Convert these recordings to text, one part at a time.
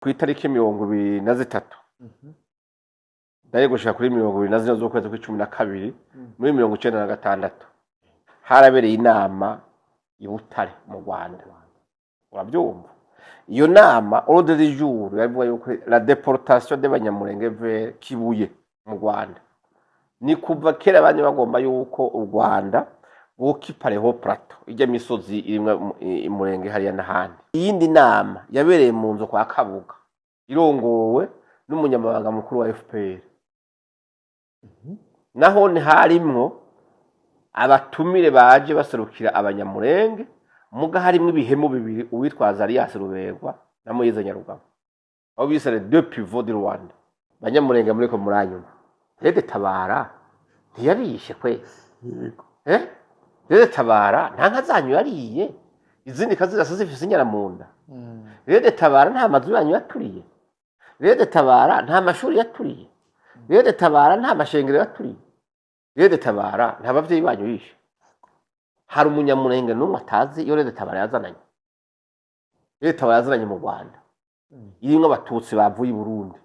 ku itariki 23 ndari gushika kuri 24 z'ukwezi kw'icumi na kabiri muri 1996 harabereye inama i Butare mu Rwanda. Urabyumva? Iyo nama ordre du jour yavuga yuko la déportation d'abanyamulenge vers Kibuye mu Rwanda. Ni kuva kera abanye bagomba yuko u Rwanda wokipareho plateau ijya misozi irimwe imurenge hariya n'ahandi. Iyindi nama yabereye mu nzu kwa Kabuga irongowe n'umunyamabanga mukuru wa FPR. Naho ni harimwo abatumire baje baserukira abanyamurenge muga harimwo ibihemu bibiri uwitwaza Alias Ruberwa na Moise Nyarugabo. Abo bise les deux pivots du Rwanda. Banyamurenge muri ko muranyuma. Rede Tabara ntiyabishe kwese. Rede Tabara nta nka zanyu yariye. Izindi kazirasa zifise inyara munda. Rede Tabara nta mazu yanyu yaturiye. Rede Tabara nta mashuri yaturiye. Rede Tabara nta mashengero yaturiye. Rede Tabara nta bavyeyi banyu yishe. Hari umunyamurenge n'umwe atazi iyo Rede Tabara yazananye. Rede Tabara yazananye mu Rwanda. Irimwe abatutsi bavuye i Burundi.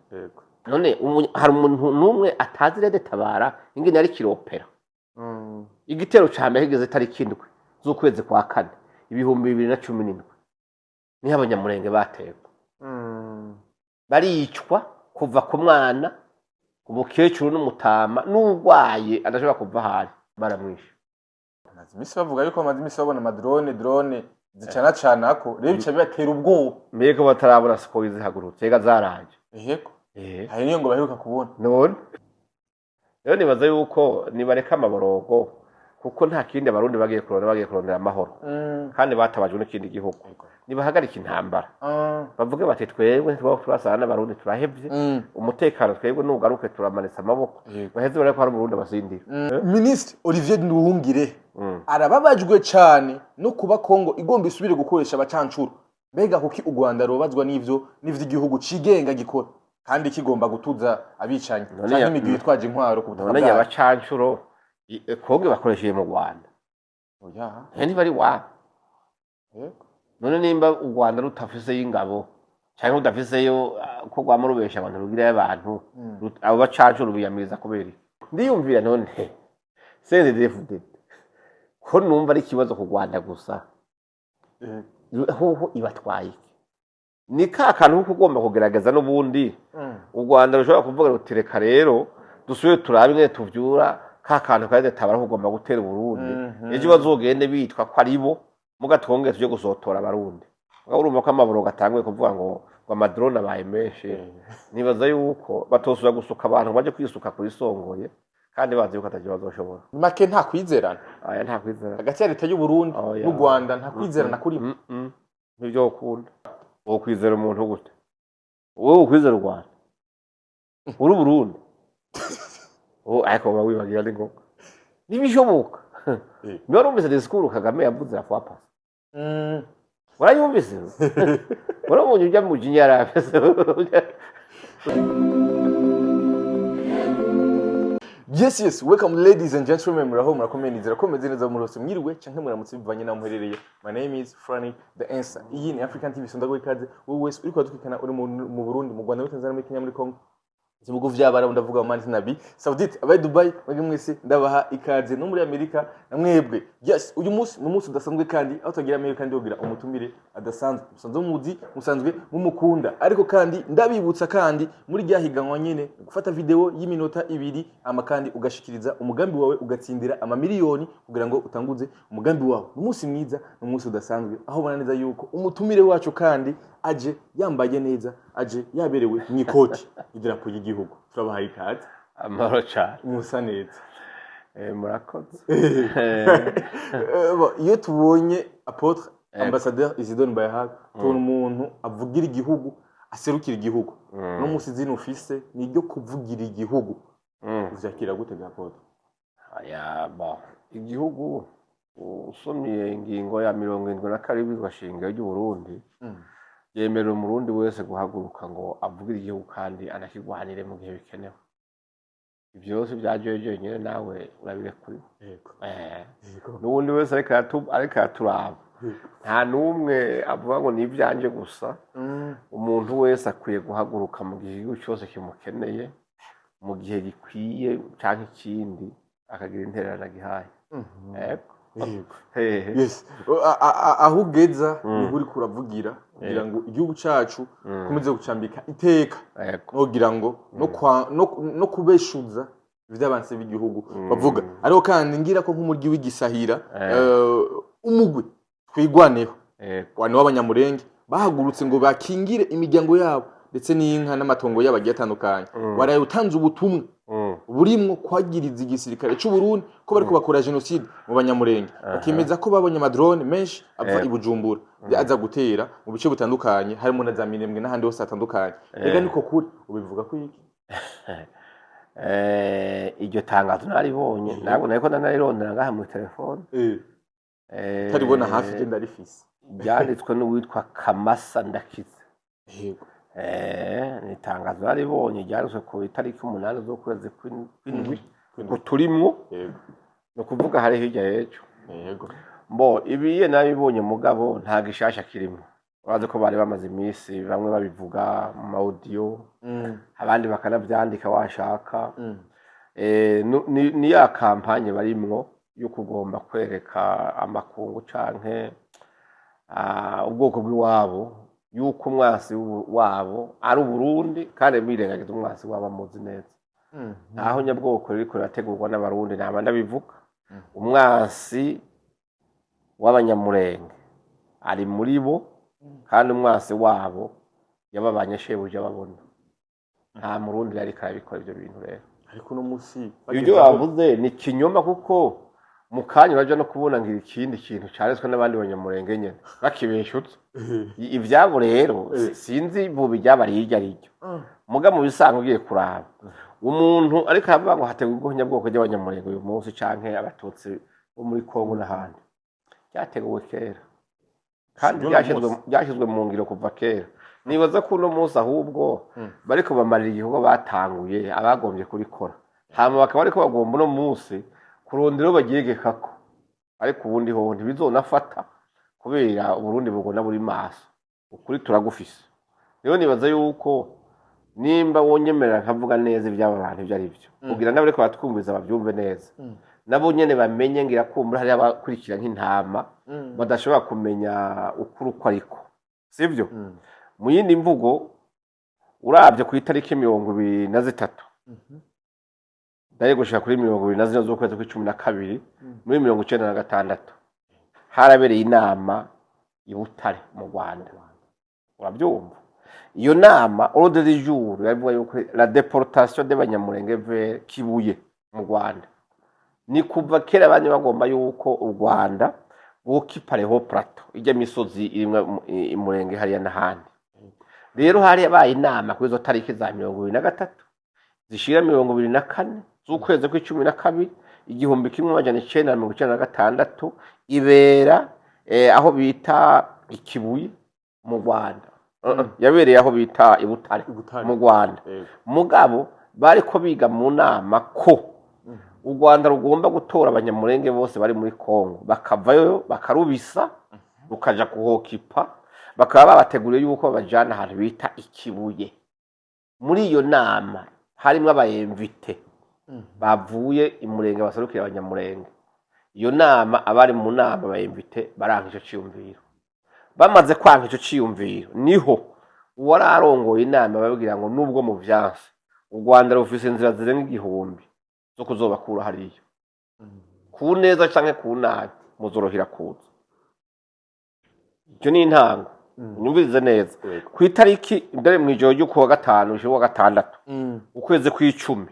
None hari umuntu n'umwe atazi Rede Tabara ingene yari kiropera. Igitero ca mbere kigeze tariki 7 z'ukwezi kwa 4 2017 niho abanyamurenge bategwa. Baricwa kuva ku mwana umukecuru n'umutama n'urwaye adashobora kuva hari baramwisha. Imisi bavuga yuko amazi imisi babona drone zicana canako rero bica bibatera ubwoba. Mbega batarabona siko izihagurutse ega zaraje. Eheko. Hari niyo ngo baheruka kubona. None rero nibaza yuko nibareka amaborogo kuko nta kindi abarundi bagiye kurondera amahoro. Kandi batabajwe n'ikindi gihugu. Nibahagarika intambara. Bavuge bati twebwe turasana n'abarundi turahevye. Umutekano twebwe nugaruke turamanitsa amaboko. Baheze bareko hari Burundi basindira. Ministre Olivier Nduhungire arababajwe cyane no kuba Kongo igomba isubire gukoresha abacancuro. Mbega kuki u Rwanda robazwa n'ivyo igihugu cigenga gikora kandi kigomba gutuza abicanyi cyangwa imigwi yitwaje intwaro ku butaka. None abacancuro Kongo bakoresheje mu Rwanda. Oya. Nti bari wa. None nimba u Rwanda rutafise y'ingabo cyangwa udafiseyo ko gwamo rubesha abantu rugira y'abantu abo bacancuro biyamiriza kubera. Ndiyumvira none CNDD-FDD ko numva ari kibazo ku Rwanda gusa. Hoho ibatwaye. Ni ka kantu kugomba kugerageza n'ubundi u Rwanda rushobora kuvuga rutireka rero dusuye turabe ingene tuvyura ka kantu kaje tabara kugomba gutera Burundi. Ejo bazogende bitwa ko aribo muga twongeye tuje gusotora abarundi. Ngo urumva ko amaburo gatangwe kuvuga ngo amadrone abaye menshi. Nibaza yuko batosura gusuka abantu baje kwisuka kuri songoye kandi bazi yuko ataje bazoshobora. Make nta kwizerana. Aya nta kwizerana. Hagati ya leta y'u Burundi n'u Rwanda nta kwizerana kuri. Nivyo ukunda. Wo kwizera umuntu gute? Wowe ukwizera u Rwanda. Uri Burundi. Ariko wibagira ari ngombwa. Nibishoboka. Mwarumvise discours Kagame yavuze afwa pasi. Warayumvise? Warabonye ujya mu jinyara. Yes, welcome ladies and gentlemen. Murakomeza neza mu rose mwiriwe canke muramutse bivanye na muherereye. My name is Franny the Answer. Iyi ni African TV sondago ikaze. Wowe wese uri kwadukikana uri mu Burundi, mu Rwanda, muri Tanzania, muri Kenya, muri Congo. Zimugo vyabara ndavuga mu Mali Nabi, Saudite, abaye Dubai, mwege mwese ndabaha ikaze no muri Amerika na mwebwe. Yes, uyu munsi n'umunsi udasanzwe kandi aho tugira Amerika kandi yogira umutumire adasanzwe. Musanzwe muzi, musanzwe mumukunda. Ariko kandi ndabibutsa kandi muri ryahiganwa nyene gufata video y'iminota 2 ama kandi ugashikiriza umugambi wawe ugatsindira ama miliyoni kugira ngo utanguze umugambi wawe. Umunsi mwiza n'umunsi udasanzwe aho bana neza yuko umutumire wacu kandi aje yambaye neza, aje yaberewe mwikoti idirapo y'igihugu. Turabahaye ikaze. Amahoro cyane. Musa neza. Murakoze. Iyo tubonye Apotre Ambassadeur Isidore Mbayahaga tubona umuntu avugira igihugu, aserukira igihugu. No musi zino ufise ni ryo kuvugira igihugu. Uvyakira gute ga Apotre? Aya ba igihugu usomye ingingo ya 72 gashinga y'u Burundi. Yemerera umurundi wese guhaguruka ngo avugire igihugu kandi anakigwanire mu gihe bikenewe. Ivyose byajeje nyene nawe urabire kuri. Yego. N'ubundi wese ariko aturaba nta n'umwe avuga ngo ni ibyanje gusa. Umuntu wese akwiye guhaguruka mu gihe igihugu cyose kimukeneye mu gihe gikwiye cyangwa ikindi akagira intererano gihaye. Yes. Aho ugeza niho uri kuravugira kugira ngo igihugu cyacu komeze gucambika iteka kugira ngo no kubeshuza ivy'abanse b'igihugu bavuga ariko kandi ngira ko nk'umuryi w'igisahira umugwi twigwaneho wano w'abanyamurenge bahagurutse ngo bakingire imiryango yabo ndetse n'inka n'amatongo y'abagiye atandukanye waraye utanze ubutumwa burimwo kwagiriza igisirikare cy'u Burundi ko bariko bakora genocide mu banyamurenge bakemeza ko babonye amadrone menshi ava i Bujumbura aza gutera mu bice bitandukanye harimo na za Minembwe n'ahandi hose hatandukanye rega niko kuri ubivuga ko iki iryo tangazo naribonye ntabwo nariko narirondera ngaha mu telefone taribona hafi genda rifise byanditswe n'uwitwa Kamasa Ndakize. Yego. Ni tangazo naribonye ryanditswe ku itariki 8 z'ukwezi kw'indwi turimwo. Yego. No kuvuga hari hirya y'ejo. Yego. Mbo ibiye nabibonye mugabo nta gishasha kirimo. Urazi ko bari bamaze iminsi bamwe babivuga mu audio abandi bakanavyandika washaka. Ni ya kampanye barimwo yo kugomba kwereka amakungu canke ubwoko bw'iwabo yuko umwasi wabo ari Burundi kandi birengagiza umwasi wabo muzi neza. Aho nyabwoko riko rategurwa n'abarundi naba ndabivuga. Umwasi w'abanyamurenge ari muri bo kandi umwasi wabo yababanye shebuja babona. Nta murundi yari karabikora ibyo bintu rero. Ariko no musi ibyo bavuze ni kinyoma kuko mukanya uraje no kubona ngira ikindi kintu cyaretswe n'abandi banyamurenge nyene bakibeshutse. Ivyabo rero sinzi bo bijyabari hirya rijyo. Muga mu bisango ugiye kuraba umuntu ariko avuga ngo hategurwa nyabwoko y'abanyamurenge uyu munsi canke abatutsi bo muri Kongo n'ahandi cyateguwe kera kandi byashizwe mu ngiro kuva kera. Nibaza ko uno munsi ahubwo bariko bamarira igihugu batanguye abagombye kurikora hama bakaba ariko bagomba uno munsi kurondera bagiyegekako ariko ubundi ho ntibizonafata kubera Burundi bugona buri maso ukuri turagufise. Rero nibaza yuko nimba wonyemerera nkavuga neza iby'aba bantu ibyo ari byo kugira nabo ariko batwumviza bavyumve neza nabo nyene bamenye ngira kumbura hari abakurikira nk'intama badashobora kumenya ukuri uko ariko sivyo. Mu yindi mvugo uravye ku itariki 23 Dare gushika kuri 24 z'ukwezi kwa12 muri 1996 harabereye inama i Butare mu Rwanda. Urabyumva iyo nama ordre du jour yavuga yuko la déportation d'abanyamurenge vers Kibuye mu Rwanda ni kuva kera abanye bagomba yuko u Rwanda bukipareho plateau ijya misozi irimwe imurenge hariya n'ahandi. Rero hari yabaye inama kuri zo tariki za 23 zishira 24 z'ukwezi kwa12 igihumbi kimwe amajana 1996 ibera aho bita Ikibuye mu Rwanda. Yabereye aho bita i Butare mu Rwanda. Mugabo bariko biga mu nama ko u Rwanda rugomba gutora abanyamurenge bose bari muri Kongo bakavayo bakarubisa rukaja kuhokipa bakaba babateguriye yuko bajana ahantu bita Ikibuye. Muri iyo nama harimo abayemvite bavuye imurenge baserukira abanyamurenge. Iyo nama abari mu nama bayemvite baranka ico ciyumviro. Bamaze kwanka ico ciyumviro niho uwararongoye inama babwira ngo nubwo mu vyanse u Rwanda rufise inzira zirenga igihumbi zo kuzobakura hariyo ku neza canke ku nabi muzorohira kuza. Icyo ni intango nyumvirize neza ku itariki imbere mu ijoro ryo kuwa gatanu wa gatandatu ukwezi kw'icumi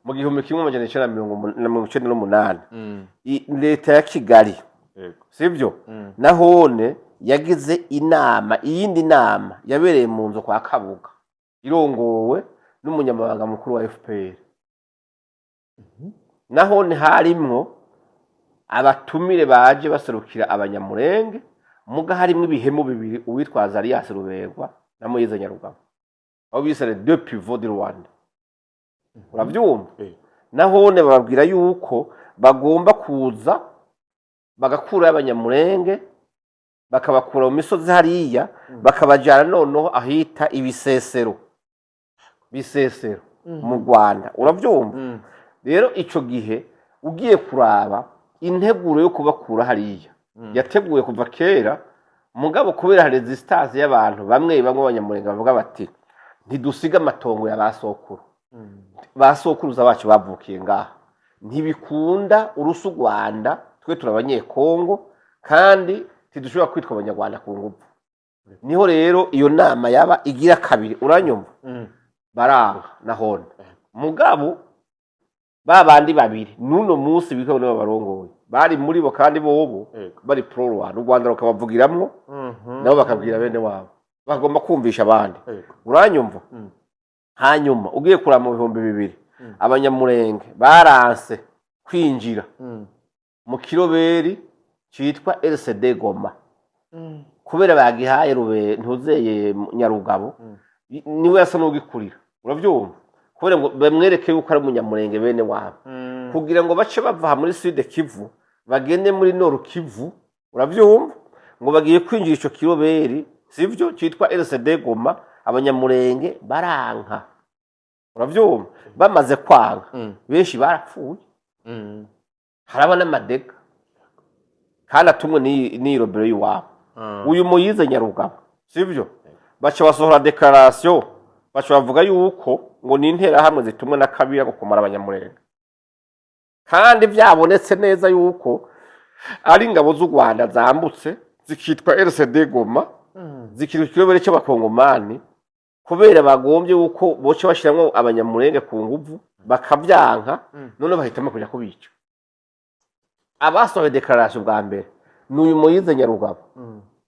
mu gihumbi kimwe amajana 1998 leta ya Kigali sivyo nahone yagize inama iyindi nama yabereye mu nzu kwa Kabuga irongowe n'umunyamabanga mukuru wa FPR. Nahone harimwo abatumire baje baserukira abanyamurenge muga harimwo ibihemu bibiri uwitwaza Alias Ruberwa na Moise Nyarugabo aho bisare deux pivots du Rwanda. Uravyumva nahone bababwira yuko bagomba kuza bagakura abanyamurenge bakabakura mu misozi hariya bakabajyana noneho ahita ibisesero mu Rwanda urabyumva rero icyo gihe ugiye kuraba integuro yo kubakura hariya yateguwe kuva kera mugabo kubera resistance y'abantu bamwe b'abanyamurenge bavuga bati ntidusiga amatongo ya basokuru basokuruza bacu bavukiye ngaha ntibikunda urusu Rwanda twe turabanyekongo kandi tidushobora kwitwa abanyarwanda ku ngufu niho rero iyo nama yaba igira kabiri uranyumva baranga nahone mugabo babandi babiri nuno munsi bikaba n'abarongoye bari muri bo kandi bobo bari pro Rwanda u Rwanda rukabavugiramwo nabo bakabwira bene wabo bagomba kumvisha abandi uranyumva hanyuma ugiye kura mu 2000 abanyamurenge baranse kwinjira mu kiroberi cyitwa LCD Goma kubera bagihaye rube ntuzeye Nyarugabo niwe yasa n'ugikurira uravyumva kubera ngo bamwereke yuko ari umunyamurenge bene wabo kugira ngo bace bava muri Sud Kivu bagende muri Nord Kivu uravyumva ngo bagiye kwinjira ico kiroberi sivyo cyitwa LCD Goma abanyamurenge baranka uravyumva bamaze kwanga benshi barapfuye haraba n'amadega kandi atumwe ni robero yiwabo uyu muyize Nyarugabo sivyo baca basohora declaration baca bavuga yuko ngo ni intera hamwe zitumwe na Kabira ngo kumara abanyamurenge kandi byabonetse neza yuko ari ingabo z'u Rwanda zambutse zikitwa LCD Goma zikiri kirobere cy'abakongomani kubera bagombye yuko boce bashiramwe abanyamurenge ku nguvu bakavyanka none bahitamo kujya kubica abasohoye declaration bwa mbere n'uyu muyize Nyarugabo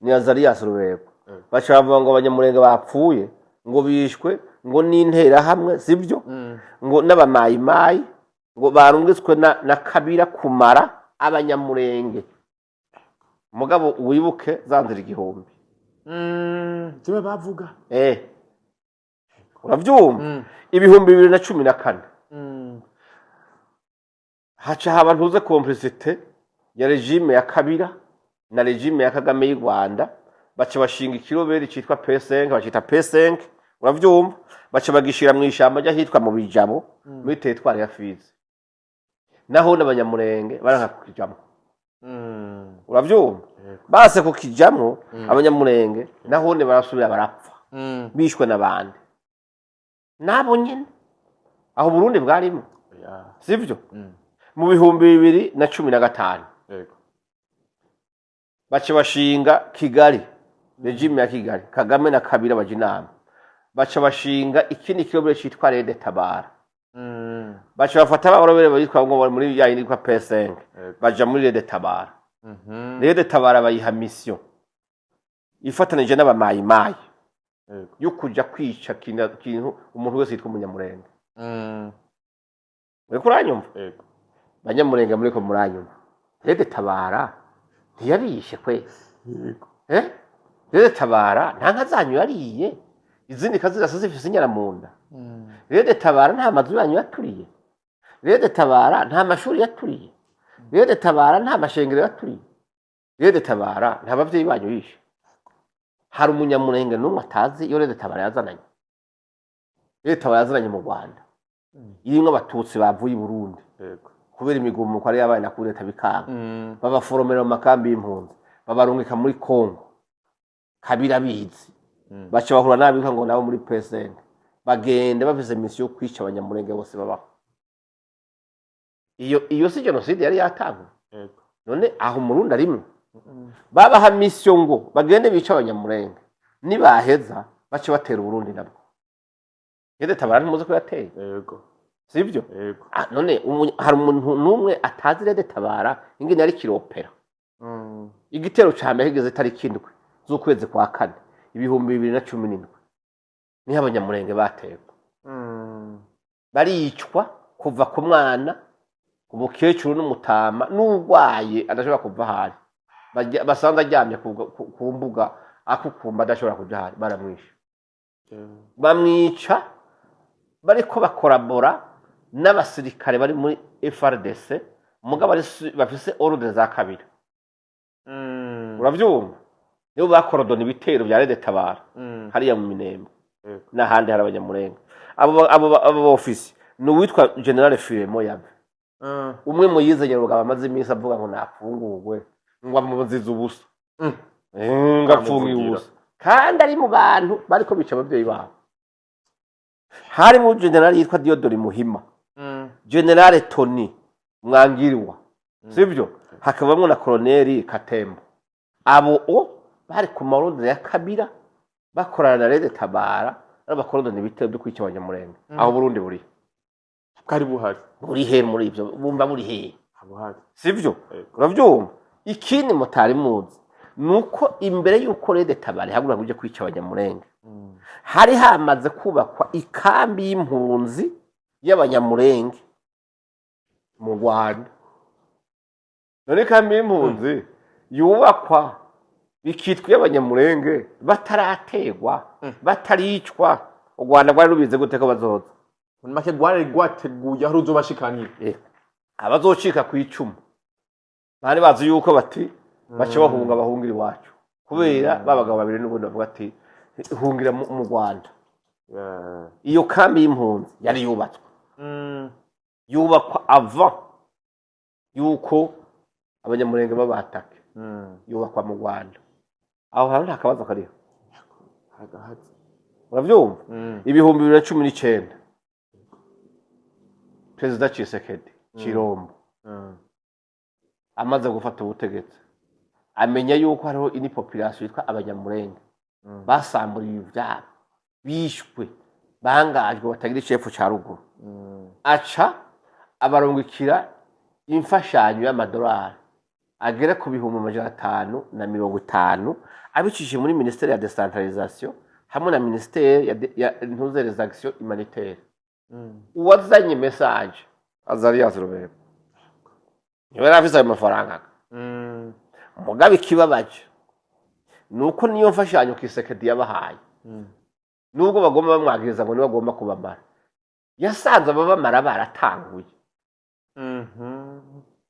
ni Azarias Rubego baca bavuga ngo abanyamurenge bapfuye ngo bishwe ngo n'intera hamwe sibyo ngo n'abamayimayi ngo barungitswe na Kabira kumara abanyamurenge mugabo wibuke zanzira igihumbi tibe bavuga uravyumva ibihumbi 2014 haca haba ntuze complicité ya regime ya Kabira na regime ya Kagame y'u Rwanda baca bashinga ikiroberi cyitwa P5 bacita P5 uravyumva baca bagishira mu ishamba rya hitwa mu Bijabo muri territoire ya Fizi naho n'abanyamurenge baranka kukijamo uravyumva base kukijamo abanyamurenge naho ne barasubira barapfa bishwe nabandi nabo nyine aho Burundi bwarimo sivyo mu bihumbi 2015 baca bashinga Kigali regime ya Kigali Kagame na Kabira baje inama baca bashinga ikindi kirobere cyitwa Rede Tabara baca bafata abarobere bitwa ngo muri yayindi kwa P5 baja muri Rede Tabara Rede Tabara bayiha mission ifatanije n'abamayimayi yo kuja kwica kintu umuntu wese yitwa umunyamurenge we kuranyumva banyamurenge muri ko muranyumva Rede Tabara ntiyabishe kwese Rede Tabara nta nka zanyu yariye izindi kazi zose zifise inyara mu nda Rede Tabara nta mazu yanyu yaturiye Rede Tabara nta mashuri yaturiye Rede Tabara nta mashengero yaturiye Rede Tabara nta bavyeyi banyu yishe hari umunyamurenge n'umwe atazi iyo Rede Tabara yazananye Rede Tabara yazananye mu Rwanda irimwe abatutsi bavuye i Burundi kubera imigumuko ari yabaye na kuri leta bikanga babaforomera mu makambi y'impunzi babarungika muri Kongo Kabira bizi baca bahura nabika ngo nabo muri P5 bagende bafise mission yo kwica abanyamurenge bose babaho iyo si genocide yari yatangwa none aho Murundi arimwe babaha mission ngo bagende bica abanyamurenge nibaheza bace batera Burundi nabwo Rede Tabara ntimuze ko yateye sivyo none hari umuntu numwe atazi Rede Tabara ingene ari kiropera igitero ca mbere higeze tariki 7 z'ukwezi kwa 4 ibihumbi 2017 ni abanyamurenge bategwa baricwa kuva ku mwana umukecuru n'umutama n'urwaye adashobora kuva hari basanze aryamye ku mbuga akukumba adashobora kuja hari baramwisha bamwica bariko bakorabora n'abasirikare bari muri FRDC mugabo bafise ordre za Kabira uravyumva nibo bakorodona ibitero bya Rede Tabara Mm. hariya mu Minembwe Yego. n'ahandi hari abanyamurenge abo ofisi ni uwitwa General Firemo Yabe umwe mu yizanye rugaba amaze iminsi avuga ngo nafungurwe ngo amuzize ubusa ngapfungiye ubusa kandi ari mu bantu bariko bica ababyeyi babo harimo general yitwa Diodori Muhima General Tony Mwangiriwa sivyo hakabamwe na Colonel Katembo abo bari ku marondo ya Kabira bakorana na Rede Tabara n'abakorondoni bitero byo kwica abanyamurenge aho Burundi buri bwari buhari buri he muri ibyo bumva buri he buhari sivyo uravyumva ikindi mutari muzi nuko imbere yuko Rede Tabara hagura kuje kwica abanyamurenge hari hamaze kubakwa ikambi y'impunzi y'abanyamurenge mu Rwanda none ikambi y'impunzi yubakwa bikitwa y'abanyamurenge batarategwa bataricwa u Rwanda rwari rubize gute ko bazoza muri make rwari rwateguye aho ruzobashikaniye abazocika ku icumu bari bazi yuko bati bace bahunga bahungira iwacu kubera babagabo babiri n'ubundi bavuga ati hungira mu Rwanda iyo kambi y'impunzi yari yubatswe yubakwa ava yuko abanyamurenge babatake yubakwa mu Rwanda aho hantu hakabazo kariho uravyumva 2019 Perezida Tshisekedi Chirombo amaze gufata ubutegetsi amenya yuko hariho ini population yitwa abanyamurenge basamburiye ivyabo bishwe bangajwe batagira icefu ca ruguru aca abarungikira imfashanyo y'amadolari agera ku 550 abicishije muri ministère ya décentralisation hamwe na ministère ya des actions humanitaires uwazanye message Azarias Rubebe niwe rafise ayo mafaranga mugabe kibabaje nuko niyo mfashanyo Kisekedi yabahaye nubwo bagomba bamwagiriza ngo niwe agomba kubamara yasanze ababamara baratanguye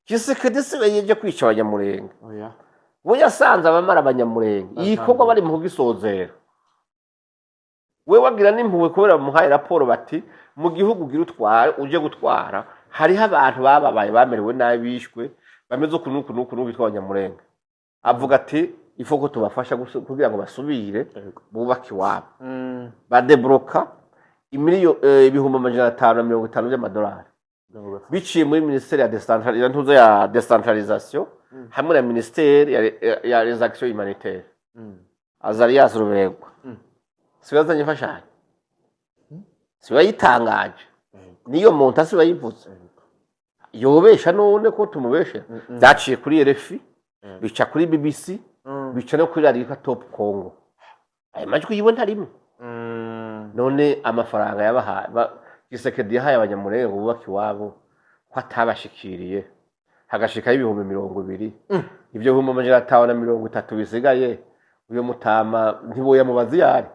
Kisekedi sibe yeje kwica abanyamurenge oya we yasanze abamara abanyamurenge iyikorwa bari mu gisozera we wagira n'impuwe kubera muhaye raporo bati mu gihugu gira utware uje gutwara hariho abantu bababaye bamerewe nabi bishwe bameze ukuntu bitwa abanyamurenge avuga ati ifoko tubafasha kugira ngo basubire bubake iwabo badebloka ibihumbi 550 by'amadolari biciye muri ministère ya décentralisation hamwe na ministère ya les actions humanitaires Azarias Rubegwa siwazanye fashanyo siwayitangaje niyo monta siwayivuze yobesha none ko tumubeshe byaciye kuri RFI bica kuri BBC bica no kuri Radio Top Congo ayo majwi yiwe ntarimo none amafaranga yabaha Kisekedi yahaye abanyamurenge bubaka iwabo ko atabashikiriye hagashika y'ibihumbi 200 ibyo 530 bisigaye uyo mutama ntiboya mubazi yari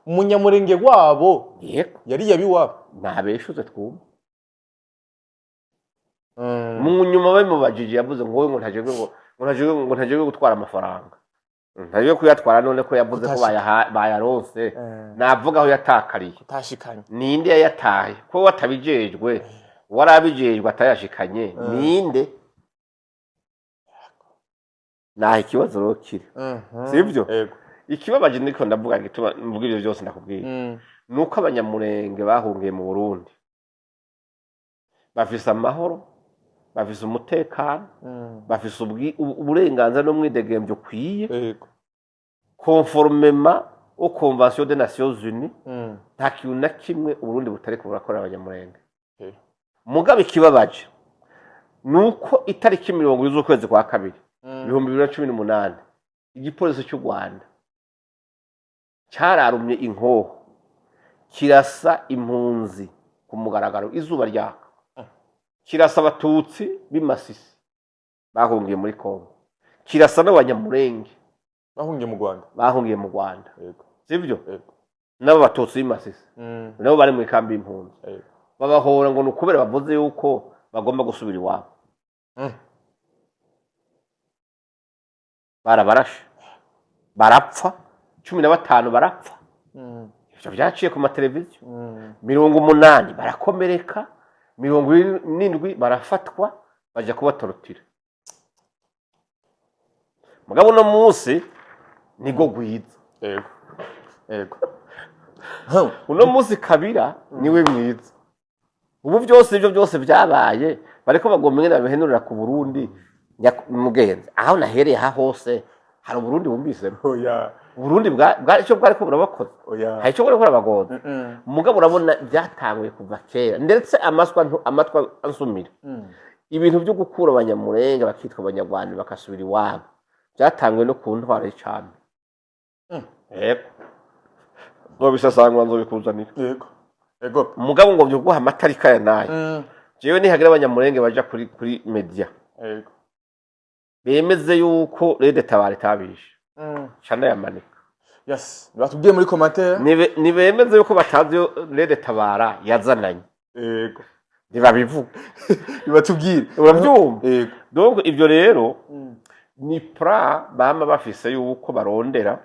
umunyamurenge wabo yego yari yabiwabo ntabeshuze twumva mu nyuma bamubajije yavuze ngo wowe ngo ntajege gutwara amafaranga ntajege kuyatwara none ko yavuze ko bayaronse navuga aho yatakariye utashikanye ninde yayataye ko watabijejwe warabijejwe atayashikanye ninde naho ikibazo rokire sivyo yego ikibabaje niko ndavuga gituma mvuga ibyo byose ndakubwiye nuko abanyamurenge bahungiye mu Burundi bafise amahoro bafise umutekano bafise uburenganzira no mwidegembyo kwiye yego conformément aux conventions des Nations Unies nta kintu na kimwe Burundi butari kuburakora abanyamurenge mugabe ikibabaje nuko itariki 20 z'ukwezi kwa kabiri 2018 igipolisi cy'u Rwanda cyararumye inkoho kirasa impunzi ku mugaragaro izuba ryaka kirasa abatutsi b'imasisi bahungiye muri Kongo kirasa n'abanyamurenge bahungiye mu Rwanda yego sivyo nabo batutsi b'imasisi nabo bari mu kambi y'impunzi babahora ngo nukubera bavuze yuko bagomba gusubira iwabo barabarashe barapfa 15 barapfa ivyo vyaciye ku mateleviziyo 80 barakomereka 70 barafatwa baje kubatorotira mugabo no munsi nigo gwiza yego uno munsi Kabira niwe mwiza ubu byose ivyo byose byabaye bariko bagomba ngene babihenurira ku Burundi mugenzi aho nahereye ha hose hari Burundi bumvise Burundi bwa icyo bwari ko burabakoze hari icyo bwari ko bagoza mugabo urabona byatanguye kuva kera ndetse amatwa ansumira ibintu byo gukura abanyamurenge bakitwa abanyarwanda bakasubira iwabo byatanguye no ku ntwara y'icami ngo bisasangwa nzo bikuzanira yego mugabo ngo byo guha amatarika ya nayo jewe nihagira abanyamurenge baja kuri media yego bemeze yuko Rede Tabara tabishe chana yamanika yes batubwiye muri commentaire nibemeze yuko batazi Rede Tabara yazananye yego nibabivuga batubwire urabyumva yego donc ibyo rero ni pra bama bafise yuko barondera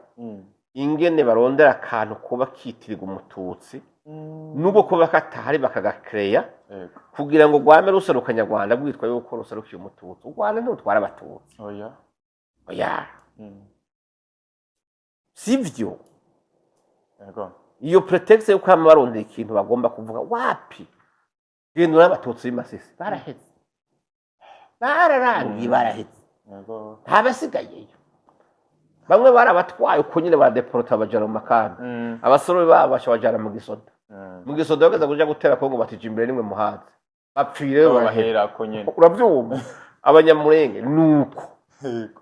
ingene barondera akantu kuba kitirirwa umututsi nubo kuba katahari bakagakreya kugira ngo gwame ruseruka Nyarwanda bwitwa yuko ruserukiye umututsi Rwanda ntutwara abatutsi oya sivyo yego iyo pretext yo kwama barondera ikintu bagomba kuvuga wapi gendo n'abatutsi b'Imasisi baraheze bararangi baraheze yego ntabasigayeyo bamwe barabatwaye uko nyine badeporota bajana mu makambi abasore babo bashobajana mu gisoda bageza kuja gutera Kongo batije imbere nimwe muhazi bapfire bahera ko nyene uravyumva abanyamurenge nuko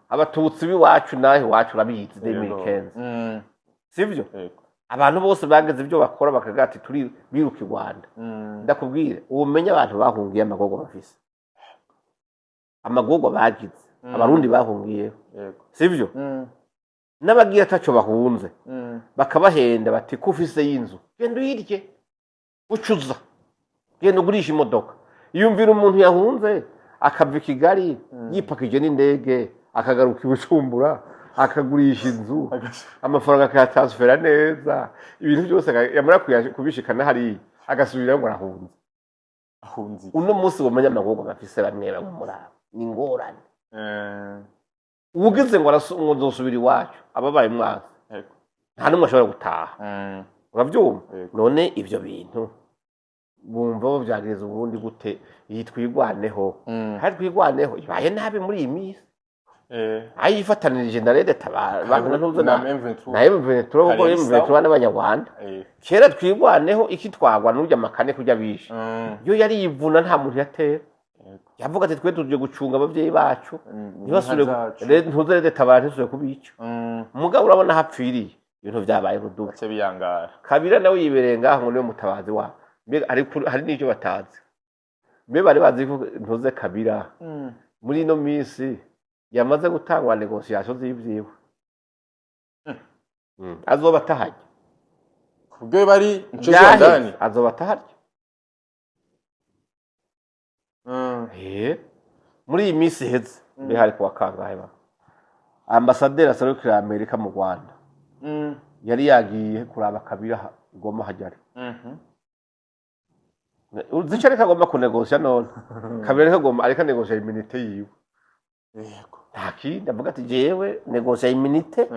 abatutsi biwacu nahe wacu rabizi demirikenze sivyo abantu bose bageze ibyo bakora bakagati turi biruka i Rwanda ndakubwire ubumenye abantu bahungiye amagogo bafise amagogo bagize abarundi bahungiye sivyo n'abagiye ataco bahunze bakabahenda bati kufise y'inzu genda uyirye ucuza genda ugurisha imodoka yumvira umuntu yahunze akava i Kigali yipakije n'indege akagaruka i Bujumbura akagurisha inzu amafaranga akayatransfera neza ibintu byose yamara kubishikana hari agasubira ngo ahunze uno munsi bamenya amagogo bafise bamwe muri abo ni ngorane ubugize ngo arasubira iwacu ababaye umwaka nta numwe ashobora gutaha uravyumva none ivyo bintu bumva bo byageze Burundi gute yitwigwaneho hari twigwaneho ibaye nabi muri iyi minsi ayifatanirije na Rede Tabara bangana ntuzo na M23 kuko M23 n'abanyarwanda kera twigwaneho ikitwagwa n'urya makane kujya bisha yo yari yivuna nta muntu yatera yavuga ati twe tuje gucunga abavyeyi bacu ntibasubire ntuzo Rede Tabara ntizwe kubica mugabo urabona hapfiriye ibintu byabaye rudubi cyo biyangara Kabira nawe yibereye ngaho ngo niyo mutabazi wa hari n'icyo batazi mbe bari bazi ko ntuze Kabira muri no minsi yamaze gutangwa negotiation z'ivyiwe azoba tahajya kubwe bari nco ndani azoba tahajya muri iyi minsi heze mbe hari kuwa kangahe ba ambasaderi aserukira Amerika mu Rwanda yari yagiye kuraba Kabira igoma hajari uzica reka agomba kunegosia none Kabira reka agomba areka negosia iminite yiwe yego ntaki ndavuga ati jewe negosia iminite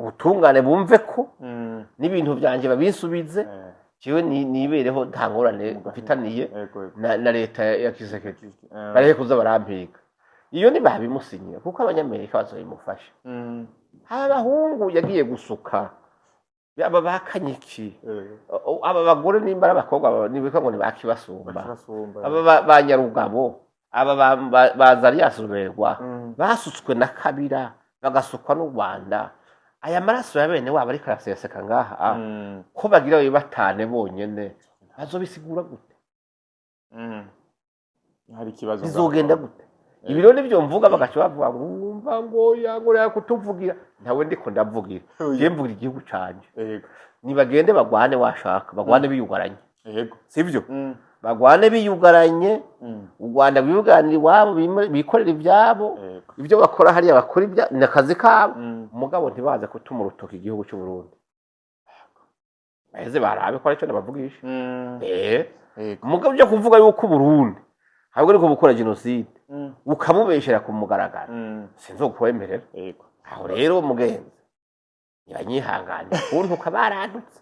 utungane bumve ko n'ibintu byanje babisubize jewe nibereho nta ngorane mfitaniye na leta ya Kisekedi barihe kuza barampiga iyo ni babimusinyira kuko abanyamerika bazoyimufasha abahungu yagiye gusuka aba bakanyiki aba bagore nimba abakobwa nibika ngo nibakibasumba aba banyarugabo aba bazari yasuberwa basutswe na Kabira bagasukwa n'u Rwanda aya maraso ya bene wabo ariko araseseka ngaha ko bagira batane bonyene bazobisigura gute hari kibazo bizogenda gute ibiro nivyo mvuga bagacho bavuga ngumva ngo yangora kutuvugira ntawe ndiko ndavugira je mvugira igihugu canje nibagende bagwane washaka bagwane biyugaranye yego sivyo bagwane biyugaranye u Rwanda biyuganira iwabo bikorera ibyabo ibyo bakora hariya bakora ibya n'akazi kabo umugabo ntibaze kutuma urutoki igihugu cy'u Burundi baheze barabe ko aricyo nabavugisha umugabo ujya kuvuga yuko Burundi ahubwo ariko bukora genocide ukamubeshera ku mugaragaro sinzokwemerera aho rero mugenzi yanyihanganye kuntu kabaradutse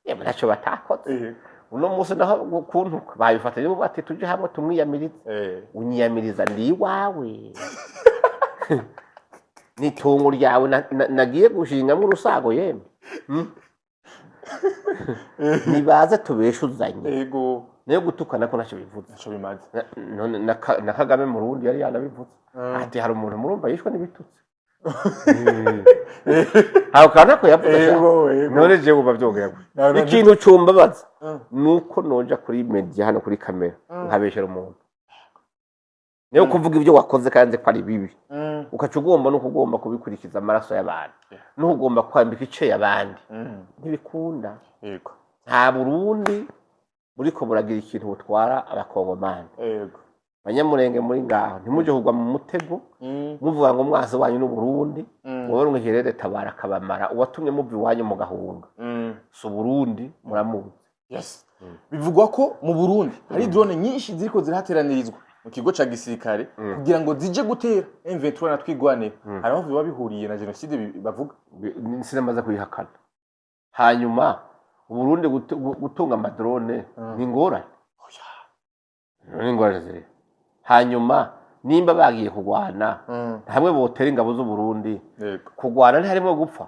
yemwe ntacyo batakoze uno munsi naho kuntu babifatanye bo bati tuje hamwe tumwiyamirize unyiyamiriza ndi iwawe nitungo ryawe nagiye gushingamwe urusago yemwe nibaze tubeshuzanye yego niyo gutukana ko ntacyo bivuze ntacyo bimaze none na Kagame mu Burundi yari yanabivuze ati hari umuntu murumva yishwe n'ibitutsi aho kana ko yavuze none je uba byogera ikintu cumbabaza nuko noja kuri media hano kuri kamera nkabeshera umuntu niyo kuvuga ibyo wakoze kandi ko ari bibi ukaca ugomba no kugomba kubikurikiza amaraso y'abantu n'ugomba kwambika ice y'abandi ntibikunda yego nta Burundi buriko buragira ikintu butwara abakongomani yego Banyamurenge muri ngaho ntimuje kugwa mu mutego muvuga ngo mwase wanyu n'u Burundi wowe mwiherere tabara kabamara uwatumye muvi wanyu mu gahunga so Burundi muramuzi yes bivugwa ko mu Burundi hari drone nyinshi ziriko zirahateranirizwa mu kigo ca gisirikare kugira ngo zije gutera M23 na twigwane hari aho biba bihuriye na genocide bavuga sinamaze kuyihakana hanyuma u Burundi gutunga amadrone ni ngorane ni ngorane hanyuma nimba bagiye kugwana hamwe botera ingabo z'u Burundi kugwana ntiharimo gupfa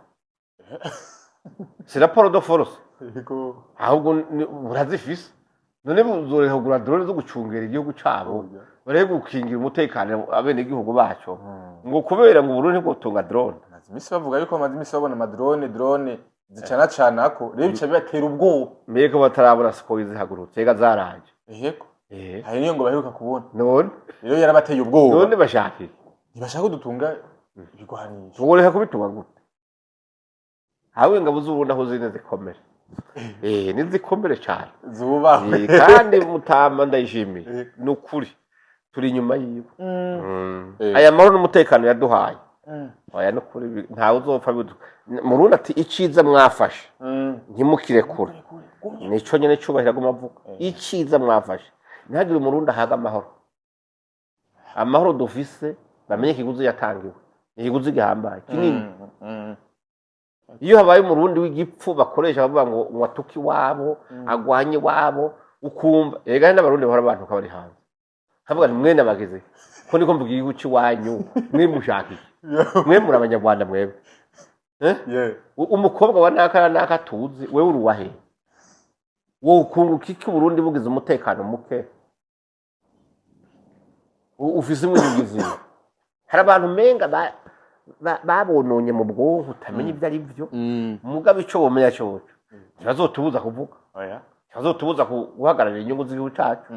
c'est rapport de force ahubwo burazifise none buzoreka kugura drone zo gucungera igihugu cabo bare gukingira umutekano abene igihugu baco ngo kubera ngo Burundi bwotunga drone imisi bavuga yuko amazi imisi babona drone zicana canako rero bica bibatera ubwoba mbega batarabona siko izihagurutse ega zaraje yego hari niyo ngo baheruka kubona none rero yarabateye ubwoba none bashaka ntibashaka dutunga ibigwanisho tugoreka kubituma gute hawe ngabo z'Uburundi aho zine zikomere nizikomere cyane zubahwe kandi mutama ndayishimiye nukuri turi inyuma yiwe aya mahoro n'umutekano yaduhaye oya nukuri ntawe uzopfa Murundi ati iciza mwafashe ntimukirekure nico nyene cubahira gumavuga iciza mwafashe ntihagire Murundi ahaga amahoro dufise bamenye ikiguzi yatangiwe ikiguzi gihambaye kinini iyo habaye Murundi w'igipfu bakoresha bavuga ngo watuki wabo agwanye wabo ukumva ega n'abarundi bahora abantu kabari hanze havuga ni mwene bageze ko ndiko mvuga igihugu ciwanyu mwe mushakiki mwe muri abanyarwanda mwebwe umukobwa wa naka tuzi wewe uruwahe wo ukunguka iki Burundi bugize umutekano muke ufise imwigizi hari abantu menga babononye mu bwonko utamenya ibyo ari byo mugabe ico bomenya cyo ntibazotubuza kuvuga ntibazotubuza guhagararira inyungu z'igihugu cyacu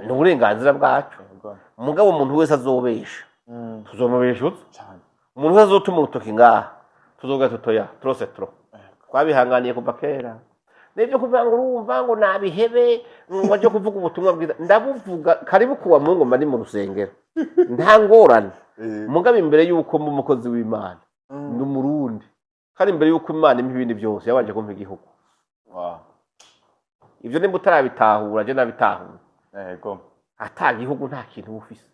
ni uburenganzira bwacu mugabo umuntu wese azobesha tuzomubesha umuntu wese azotuma urutoki ngaha tuzoga tutoya trose tro twabihanganiye kuva kera nibyo kuvuga ngo urumva ngo nabihebe ngo aje kuvuga ubutumwa bwiza ndabuvuga karibu kuwa Mungu mani mu rusengero nta ngorane mugabe imbere yuko mu mukozi w'Imana ndi Murundi kandi imbere yuko Imana impa ibindi byose yabanje kumpa igihugu ivyo nimba utarabitahura je nabitahura yego ata gihugu nta kintu ufise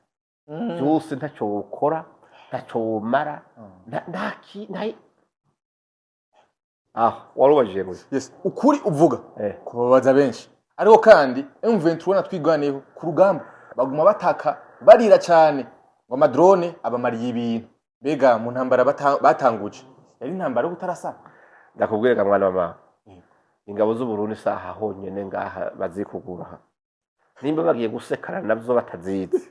byose ntacyo ukora ntacyo umara warubajije ngo yes ukuri uvuga kubabaza benshi ariko kandi M23 na twigwaneho ku rugamba baguma bataka barira cyane ngo amadrone abamariye ibintu bega mu ntambara batanguje yari intambara yo gutarasa ndakubwira mwana wa mama ingabo z'u Burundi saha honyene ngaha bazikugura nimba bagiye gusekana navyo batazizi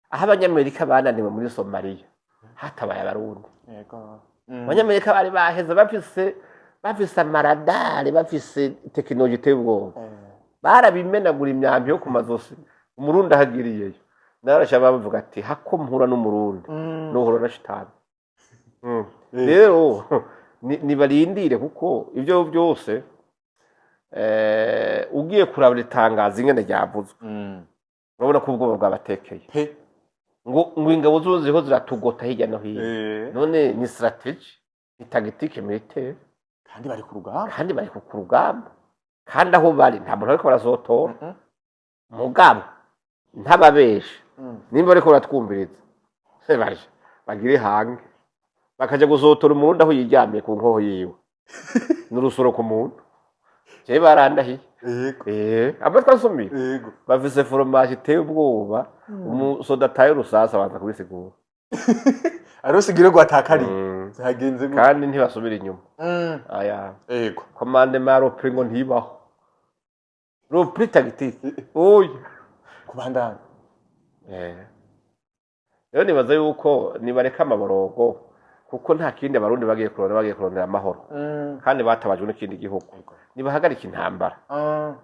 aho abanyamerika bananiwe muri Somalia hatabaye abarundi yego abanyamerika bari baheze bafise amaradari bafise tekinoloji tebwo barabimenagura imyambi yo kumazosi umurundi ahagiriyeyo narasha bavuga ati hako mpura n'umurundi nohoro na shitani rero nibarindire kuko ivyo byose ugiye kuraba itangazo ingene ryavuzwe urabona ko ubwoba bwabatekeye pe ngo ingabo zo ziriho ziratugota hirya no hino eh none ni strategy ni tactique militaire kandi bari ku rugamba kandi bari ku rugamba kandi aho bari nta muntu ariko barazotora mugabo ntababesha nimba bariko baratwumviriza baje bagire hange bakaja guzotora umurundi aho yiryamiye ku nkoho yiwe n'urusoro ku muntu je barandahiye yego aba twasumira yego bafise fromage iteye ubwoba umusoda tayo rusasa abanza kubisigura arosigire gwatakari zagenze gute kandi ntibasubira inyuma aya yego commande maropri ngo ntibaho ropri tactique oya kubandana rero nibaza yuko nibareka amaborogo kuko nta kindi abarundi bagiye kurondera amahoro kandi batabajwe n'ikindi gihugu nibahagarika intambara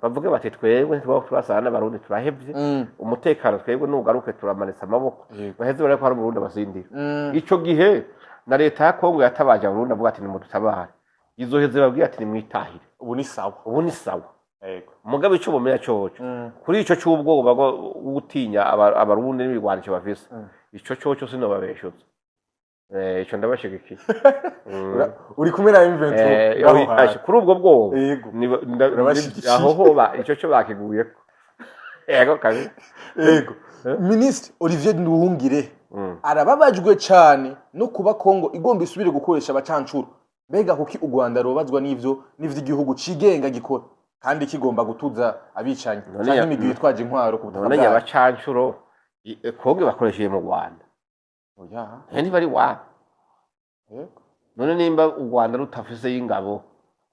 bavuge bati twebwe turasana n'abarundi turahevye umutekano twebwe nugaruke turamanitsa amaboko baheze bareko hari umurundi abasindira ico gihe na leta ya Kongo yatabaje abarundi avuga ati nimudutabare izoheze babwiye ati nimwitahire ubu ni sawa yego mugabe ico bomenya coco kuri ico cy'ubwoba bwo gutinya abarundi n'ibigwanisho bafise ico coco sinobabeshuza ico ndabashigikiye uri kumwe na M23 kuri ubwo bwoba aho hoba ico cyo bakiguyeko yego kabi yego Ministre Olivier Nduhungire arababajwe cyane no kuba Kongo igomba isubire gukoresha abacancuro mbega kuki u Rwanda robazwa n'ivyo igihugu cigenga gikora kandi kigomba gutuza abicanyi cyangwa imigwi yitwaje intwaro ku butaka bwabo abacancuro Kongo bakoresheje mu Rwanda oya ndi bari wa none nimba u Rwanda rutafise y'ingabo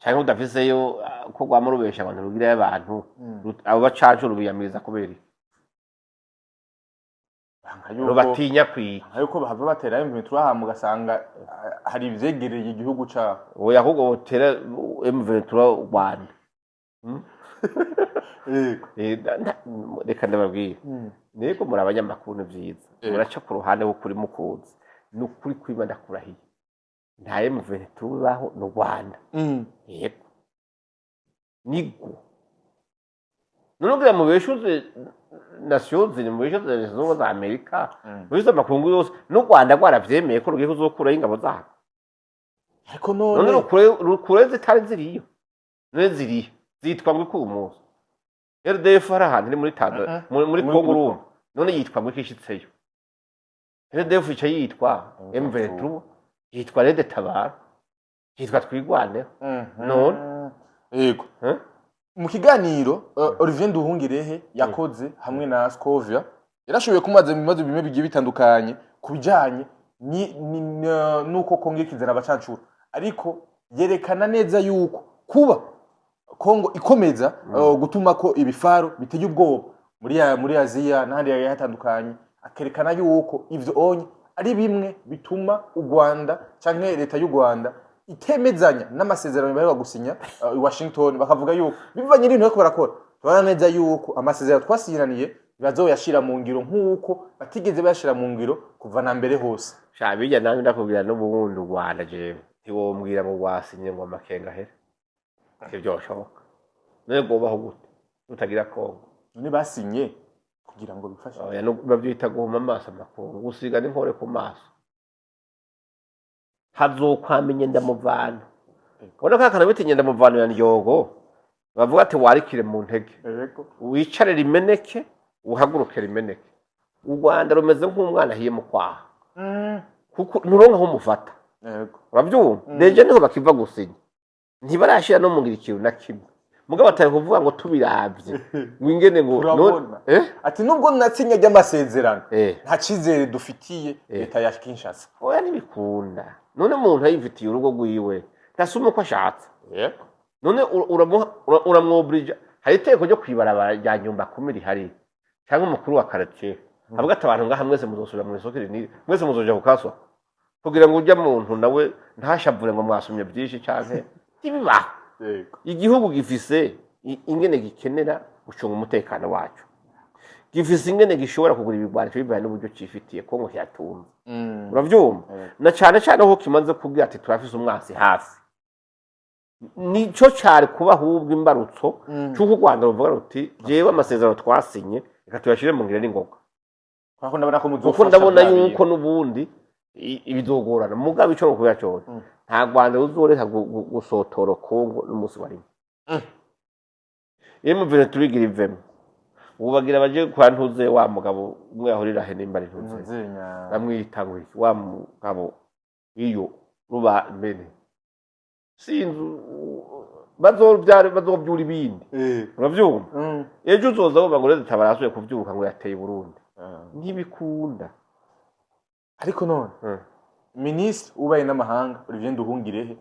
cyangwa udafiseyo ko rwamurubesha abantu rugira y'abantu abo bacancuro biyamiriza kubera rubatinya kwiki ariko bahava batera M23 aha mugasanga hari ivyegereye igihugu ca oya ahubwo botera M23 Rwanda reka ndababwira niko muri abanyamakuru nivyiza muraca ku ruhande wo kuri mukuzi n'ukuri kwima ndakurahiye nta M23 baho no Rwanda yego nigo none mu beshuze nations ni mu beshuze zo za Amerika bizo makungu yose no Rwanda gwaravyemeye ko rugiye kuzokura ingabo zabo ariko none rukure zitari ziriyo none ziriyo zitwa ngo kumunsi RDF arahandi ni muri Tanzania muri Kongo rum none yitwa ngo kishitseyo RDF ica yitwa M23 yitwa Red Tabara yitwa twigwane none yego mu kiganiro Olivier Nduhungirehe yakoze hamwe na Scovia yarashoboye kumaza mu bibazo bimwe bigiye bitandukanye kubijanye nuko Kongo ikizana abacancuro ariko yerekana neza yuko kuba Kongo ikomeza gutuma ko ibifaro biteye ubwoba muri Aziya n'ahandi hatandukanye akerekana yuko ivyo onye ari bimwe bituma u Rwanda canke leta y'u Rwanda itemezanya n'amasezerano bari gusinya i Washington bakavuga yuko bivanye n'ibintu bariko barakora tubana neza yuko amasezerano twasinyiraniye bazoyashira mu ngiro nk'uko batigeze bayashira mu ngiro kuva na mbere hose shabijya nange ndakubwira n'ubundi u Rwanda jewe ntiwombwira ngo wasinye ngo amakenga here byoshoboka nego baho gute utagira Kongo none basinye kugira ngo bifashe oya bavyita guhuma amaso amakungu gusiga n'inkore ku maso hazokwamenye ndamuvana ubona ko akana bitinye ndamuvana ya ndyogo bavuga ati warikire mu ntege wicare rimeneke uhaguruke rimeneke u Rwanda rumeze nk'umwana ahiye mu kwaha kuko nturonka aho umufata urabyumva deje niho bakiva gusinya ntibarashira no mungira ikintu na kimwe mugabo ataye kuvuga ngo tubiravye ngingene ngo ati nubwo natsinya ry'amasezerano nta cizere dufitiye leta ya Kinshasa oya ntibikunda none umuntu ayifitiye urugo rwiwe ntasuma uko ashatse none uramwobrija hari iteko ryo kwibarabara rya nyumba kumiri hari cyangwa umukuru wa quartier avuga ati abantu ngaha mwese muzosubira mu isoko rinini mwese muzoja kukaswa kugira ngo ujya muntu nawe ntashavure ngo mwasumye byinshi cyane ibibaho igihugu gifise ingene gikenera gucunga umutekano wacu gifise ingene gishobora kugura ibigwanisho bivanye n'uburyo cifitiye Kongo yatumva uravyumva na cyane cyane aho kimanze kubwira ati turafise umwasi hafi nico cyari kuba ahubwo imbarutso cy'uko u Rwanda ruvuga ruti jewe amasezerano twasinye reka tuyashire mu ngire n'ingoga kuko ndabona ko muzofasha kuko ndabona yuko n'ubundi ibizogorana mugabo ico no kuya cyose nta Rwanda ruzoreka gusotora Kongo n'umunsi wa rimwe yemu vile tubigira ivemo ubagira baje kwa ntuze wa mugabo umwe yahorira he nimba ari ntuze namwita ngo wa mugabo iyo ruba mbene sinzu bazobyura ibindi uravyumva ejo uzoza bumva ngo leta barasuye kuvyuka ngo yateye Burundi ntibikunda ariko none minisitiri ubaye n'amahanga Olivier Nduhungirehe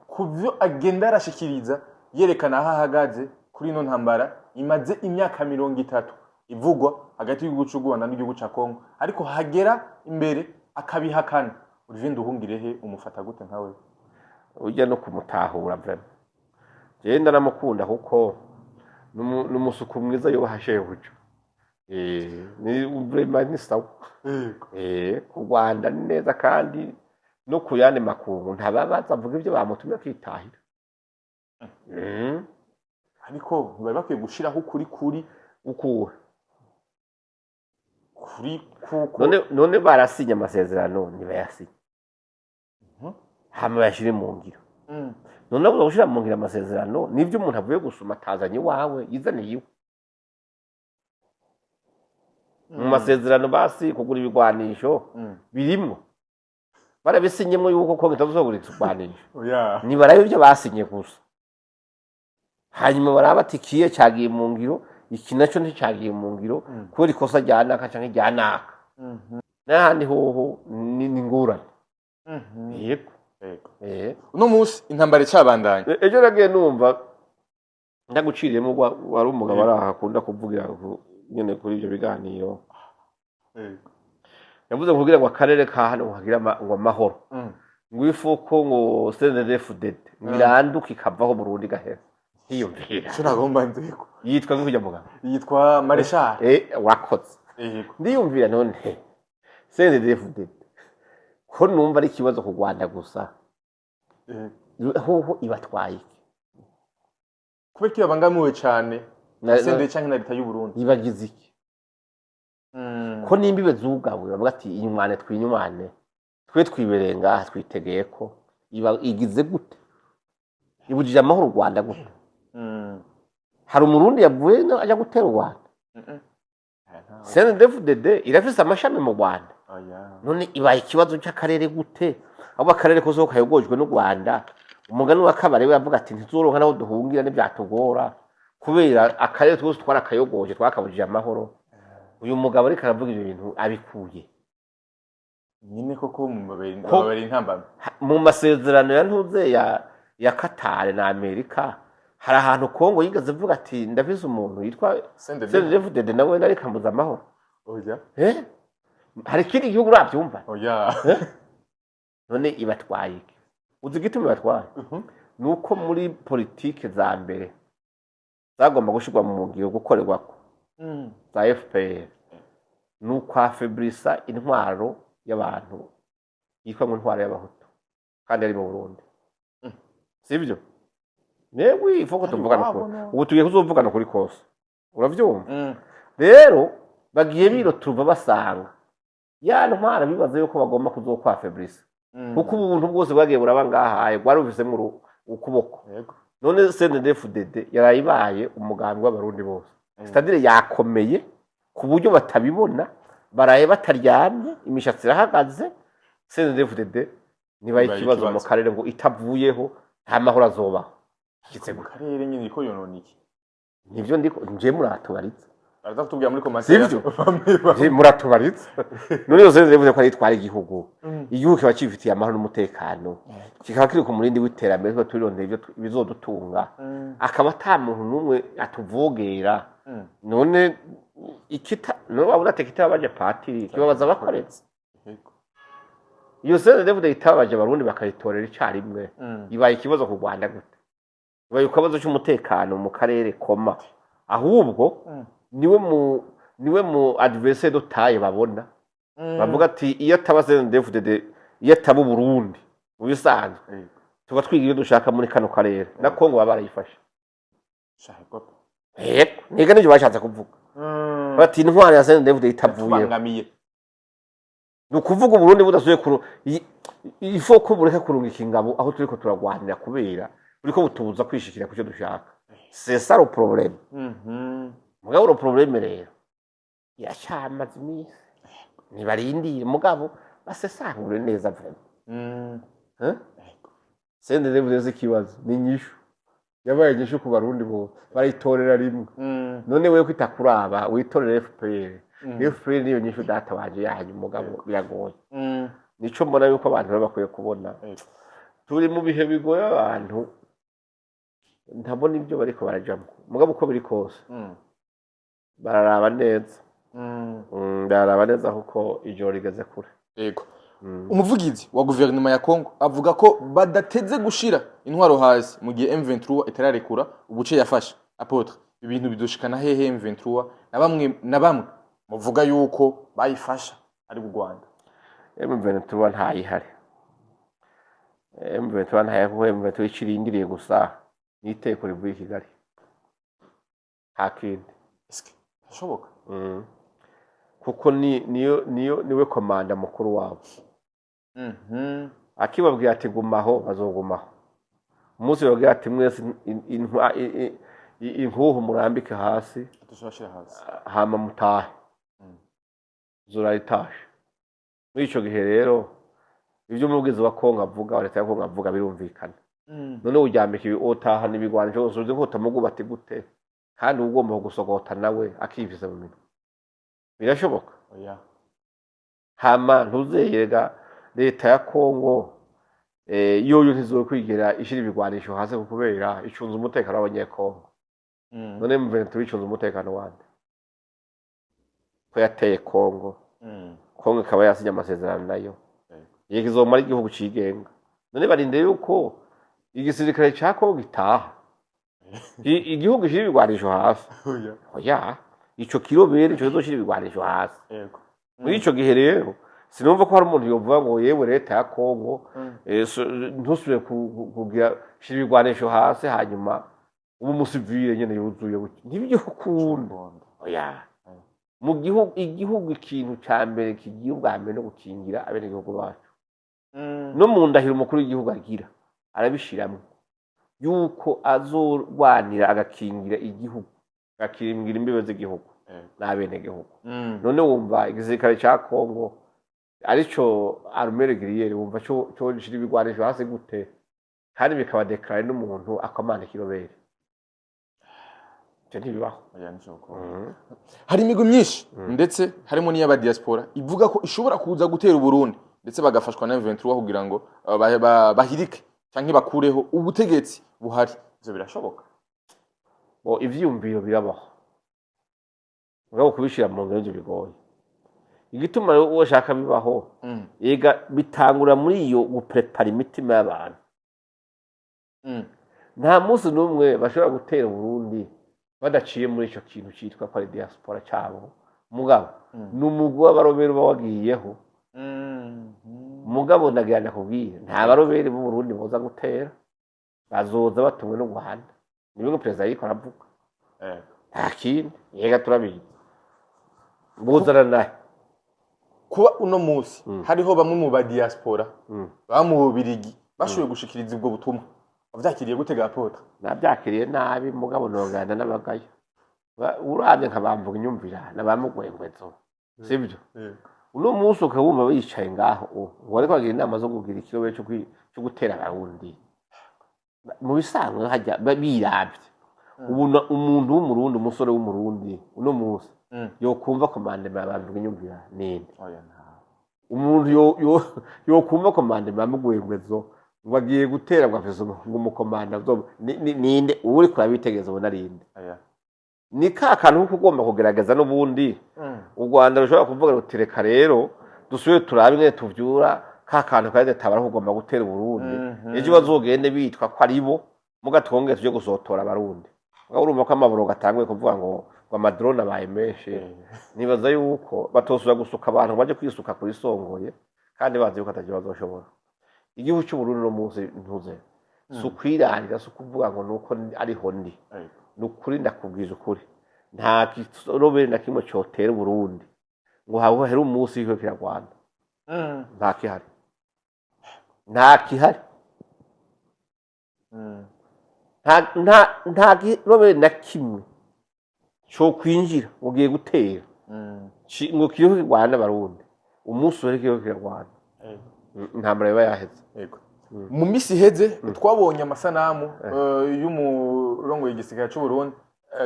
kuvyo agenda arashikiriza yerekana aho ahagaze kuri ino ntambara imaze imyaka 30 ivugwa hagati y'igihugu cy'u Rwanda n'igihugu cya Kongo ariko hagera imbere akabihakana Olivier Nduhungirehe umufata gute nkawe ujya no kumutahura vraiment genda namukunda kuko numusuku mwiza yo bahashebujo ni vraiment ni sawa ku Rwanda neza kandi no kuyane makungu ntababaza avuga ibyo bamutumye kwitahira ariko bari bakwiye gushiraho kuri ukuwe kuri kuko none barasinye amasezerano nibayasinye hama yashire mu ngiro none abo gushira mu ngiro amasezerano nivyo umuntu avuye gusuma atazanye wawe yizaniye iwe mu masezerano basi kugura ibigwanisho birimwo barabisinyemo yuko ko bitazoburiza urwanisho ni barayo ibyo basinye gusa hanyuma barabatikiye cyagiye mu ngiro iki naco nticyagiye mu ngiro kubera ikosa ryanaka canke ryanaka n'ahandi hoho ni ngurane yego uno munsi intambara icabandanye ejo nagiye numva ndaguciriyemo wari umugabo araha akunda kuvugira nyene kuri ibyo biganiro yavuze kugira ngo akarere ka hano hagira ngo amahoro ngo ifuko ngo CNDD-FDD ngiranduka ikavaho Burundi gahera hiyumvira cyo nagomba ndiko yitwa nk'ujya mugabo yitwa Marshal wakoze ndiyumvira none CNDD-FDD ko numva ari ikibazo ku Rwanda gusa hoho ibatwaye kubera ko yabangamiwe cyane CNDD cyangwa na leta y'u Burundi ibagize iki ko nimbibe zugabura bavuga ati inyumane twinyumane twe twiberenga twitegeye ko igize gute ibujije amahoro Rwanda gute hari umurundi yavuye ajya gutera u Rwanda CNDD-FDD irafise amashami mu Rwanda none ibaye ikibazo cy'akarere gute abo akarere ko zo kayogojwe n'u Rwanda umugani wa kabare we yavuga ati ntizoronka naho duhungira n'ibyatugora kubera akarere twose twarakayogoje twakabujije amahoro uyu mugabo ariko aravuga ibyo bintu abikuye nyine koko mu mabari intambamye mu masezerano ya ntuze ya Qatar na Amerika hari ahantu Kongo yigaze vuga ati ndavize umuntu yitwa CNDD-FDD nawe nari kambuza amahoro oya hari kindi gihugu urabyumva oya none ibatwaye uzi gituma ibatwaye nuko muri politike za mbere zagomba gushirwa mu ngiro gukorerwako za FPR nuko afebrisa intwaro y'abantu yitwa ngo intwaro y'abahutu kandi ari mu Burundi sibyo newe ifoko tuvugana ko ubu tugiye kuzovugana kuri kose uravyumva rero bagiye biro tuva basanga ya ntwara bibaza yuko bagomba kuzokwa Fabrice kuko ubuntu bwose bwagiye buraba ngahaye gwaruvise mu ukuboko none CNDD-FDD yarayibaye umugambi w'abarundi bose stadire yakomeye ku buryo batabibona baraye bataryamye imishatsi irahagaze CNDD-FDD nibaye ikibazo mu karere ngo itavuyeho nta mahoro azobaho kitse mu karere nyine iko yononiki nivyo ndiko nje muratubaritse arazatubwira muri komasiyo muratubaritse none yose bivuze ko ari twari igihugu igihugu kiba kifitiye amahoro n'umutekano kikaba kiri ku murindi w'iterambere ko turirondera ibyo bizodutunga akaba ata muntu numwe atuvogera none ikita no wabura tekita baje patiri kibabaza bakoretse iyo CNDD-FDD itabaje abarundi bakayitorera icarimwe ibaye ikibazo ku Rwanda gute ibaye ikibazo cy'umutekano mu karere koma ahubwo niwe mu adversaire dotaye babona bavuga ati iyo ataba CNDD-FDD iyo ataba Burundi ubisanzwe tugatwiga iyo dushaka muri kano karere na Kongo baba barayifashe shaka yego niga nivyo bashatse kuvuga bati intwari ya CNDD-FDD itavuye tubangamiye ni ukuvuga Burundi budasuye ifo ko bureka kurungika ingabo aho turiko turagwanira kubera buriko butubuza kwishikira kucyo dushaka c'est ça le problème mugabo le problème rero yashamaze imisi nibarindire mugabo basesangure neza vuba CNDD-FDD zikibazo ni nyishu yabaye nyishu ku barundi bo barayitorera rimwe none wewe kwitakuraba witorera FPR FPR niyo nyishu data wanje yanyu mugabo biragoye nico mbona yuko abantu baba bakwiye kubona turi mu bihe bigoye abantu ntabona ibyo bariko barajamo mugabo uko biri kose bararaba neza bararaba neza kuko ijoro rigeze kure yego umuvugizi wa guverinoma ya Kongo avuga ko badateze gushira intwaro hasi mu gihe M23 itararekura ubuce yafashe apotre ibintu bidushikana hehe M23 na bamwe muvuga yuko bayifasha ari mu Rwanda M23 ntayihari M23 ntayihari M23 icirindiriye gusa niteko rivuye i Kigali hakindi shoboka kuko niwe komanda mukuru wabo akibabwira ati gumaho bazogumaho umunsi babwira ati mwese inkuhu murambike hasi hama mutahe zuraritashe muri ico gihe rero ivyo umubwizi wa Kongo avuga leta ya Kongo avuga birumvikana none uryambika ibi otaha n'ibigwanje hose uzi ko tamuguba ati gute kandi ugomba gusogota nawe akiviza mu minwe birashoboka oya hama ntuzeyega leta ya Kongo yoyo ntizokwigera ishira ibigwanisho hasi kubera icunza umutekano w'abanyekongo none M23 icunza umutekano wande ko yateye Kongo Kongo ikaba yasinye amasezerano nayo yegizomara igihugu cigenga none barinde yuko igisirikare ca Kongo gitaha igihugu gishira ibigwanisho hasi oya ico kirobere ico kizoshira ibigwanisho hasi muri ico gihe rero sinumva ko hari umuntu yovuga ngo yewe leta ya Kongo ntusubire kugira shira ibigwanisho hasi hanyuma ubu musivile nyene yuzuye ntibyo kunda oya mu igihugu ikintu ca mbere kigiye ubwa mbere no gukingira abene igihugu bacu no mu ndahiro umukuru w'igihugu agira arabishiramwe yuko azorwanira agakingira igihugu agakingira imbibe z'igihugu n'abene igihugu none wumva igisirikare ca Kongo arico armée régulière wumva cyo gishira ibigwanisho hasi gute kandi bikaba declare n'umuntu akomanda kirobere cyo ntibibaho hari imigwi myinshi ndetse harimo n'iy'aba diaspora ivuga ko ishobora kuza gutera Burundi ndetse bagafashwa na M23 kugira ngo bahirike canke bakureho ubutegetsi buhari ivyo birashoboka ivyumviro birabaho ngabo kubishira mu ngero bigoye igituma uwo shaka bibaho yega bitangura muri iyo guprepara imitima y'abantu nta munsi n'umwe bashobora gutera Burundi badaciye muri ico kintu citwa kwa diaspora cabo mugabo n'umugwi w'abarobero bawagiyeho mugabo ndagirana kubwira nta barobere mu Burundi boza gutera bazoza batumwe no Rwanda nibwo president ariko aravuga nta kindi yega turabizi buzana naye kuba uno munsi hariho bamwe mu ba diaspora bamubirigi bashoboye gushikiriza ubwo butumwa avyakiriye gutega apota navyakiriye nabi mugabo nongana n'abagayo uravye nkabamvuga inyumvira nabamugwengwezo sivyo uno munsi ukabumva bicaye ngaho ngo ariko bagira inama zo kugira ikirobe cyo gutera abarundi mu bisanzwe hajya biravye umuntu w'umurundi umusore w'umurundi uno munsi yokumva komandema y'abantu inyumvira ninde umuntu yokumva komandema y'amugwengwezo ngo agiye gutera bwafezo ngo umukomanda ninde uri kurabitegereza ubona rinde ni ka kantu kugomba kugerageza n'ubundi u Rwanda rushobora kuvuga rutereka rero dusubire turabe nyene tuvyura ka kantu kandi tabara kugomba gutera Burundi ejo bazogende bitwa ko aribo mugatwongeye tuje gusotora abarundi urumva ko amaburo gatanguye kuvuga ngo amadrone abaye menshi nibaza yuko batosura gusuka abantu baje kwisuka kuri songoye kandi bazi yuko ataje bazoshobora igihugu cy'u Burundi no munsi ntuze si ukwirarira si ukuvuga ngo nuko ariho ndi ni ukuri ndakubwiza ukuri nta kirobere na kimwe cyotera Burundi ngo hari umunsi w'iko kiragwana nta kihari nta kirobere na kimwe cyo kwinjira ugiye gutera ngo kiriho kirwana Barundi umunsi wari kiriho kiragwana intambara yaba yaheze mu misi iheze twabonye amasanamu y'umurongo w'igisirikare cy'u Burundi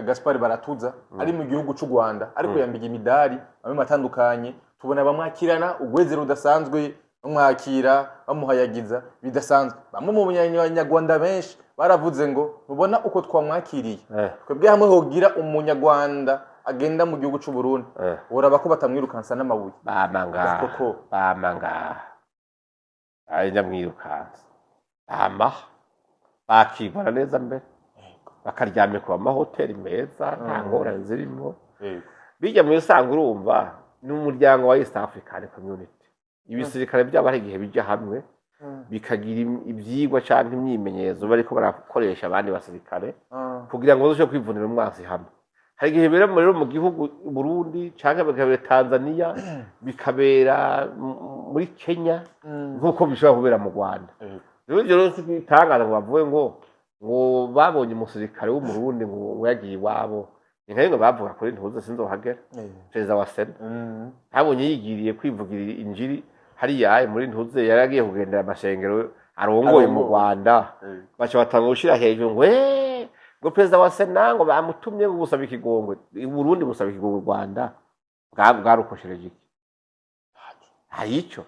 Gaspard Baratuza ari mu gihugu cy'u Rwanda ariko yambiye imidari amwe matandukanye tubona bamwakirana ugwezero udasanzwe bamwakira bamuhayagiza bidasanzwe bamwe mu banyarwanda benshi baravuze ngo mubona uko twamwakiriye twebwe hamwe hogira umunyarwanda agenda mu gihugu cy'u Burundi uraba ko batamwirukansa n'amabuye bamanga ari ndamwirukansa bakibona neza mbere bakaryamye ku mahoteli meza nta ngorane zirimo bijya mu isanga urumva ni umuryango wa East African Community ibisirikare byabo ari igihe bijya hamwe bikagira ibyigwa cyangwa imyimenyerezo bariko barakoresha abandi basirikare kugira ngo bazoje kwivunira umwansi hamwe hari igihe bera mu gihugu Burundi cyangwa bikabera Tanzania bikabera muri Kenya nk'uko bishobora kubera mu Rwanda rero rero bitangaza ngo bavuye ngo babonye umusirikare w'umurundi ngo yagiye iwabo ni nkayo ngo bavuga kuri ntuze sinzohagera perezida wa Sena habonye yigiriye kwivugira injiri hariya muri ntuze yaragiye kugendera amashengero arongoye mu Rwanda baca batanga gushira hejuru ngo perezida wa Sena ngo bamutumye gusaba ikigongwe Burundi busaba ikigongwe Rwanda bwarukoshereje iki hari ico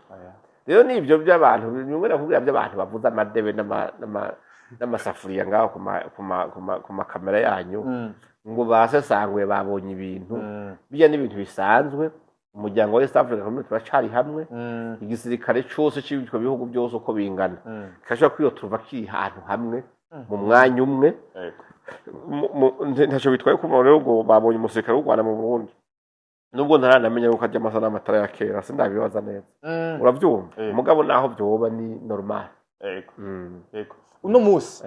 rero nivyo by'abantu bimwe nakubwira by'abantu bavuza amadebe n'amasafuriya ngaho ku makamera yanyu ngo basesanguye babonye ibintu bijya n'ibintu bisanzwe umuryango wa East Africa Community turacari hamwe igisirikare cyose cy'ibyo bihugu byose uko bingana kashobora kwiyotuva kiri ahantu hamwe mu mwanya umwe ntacyo bitwaye kuva rero ngo babonye umusirikare w'u Rwanda mu Burundi nubwo ntaranamenya yuko ajya amasana amatara ya kera sindabibaza neza urabyumva umugabo naho byoba ni normal uno musi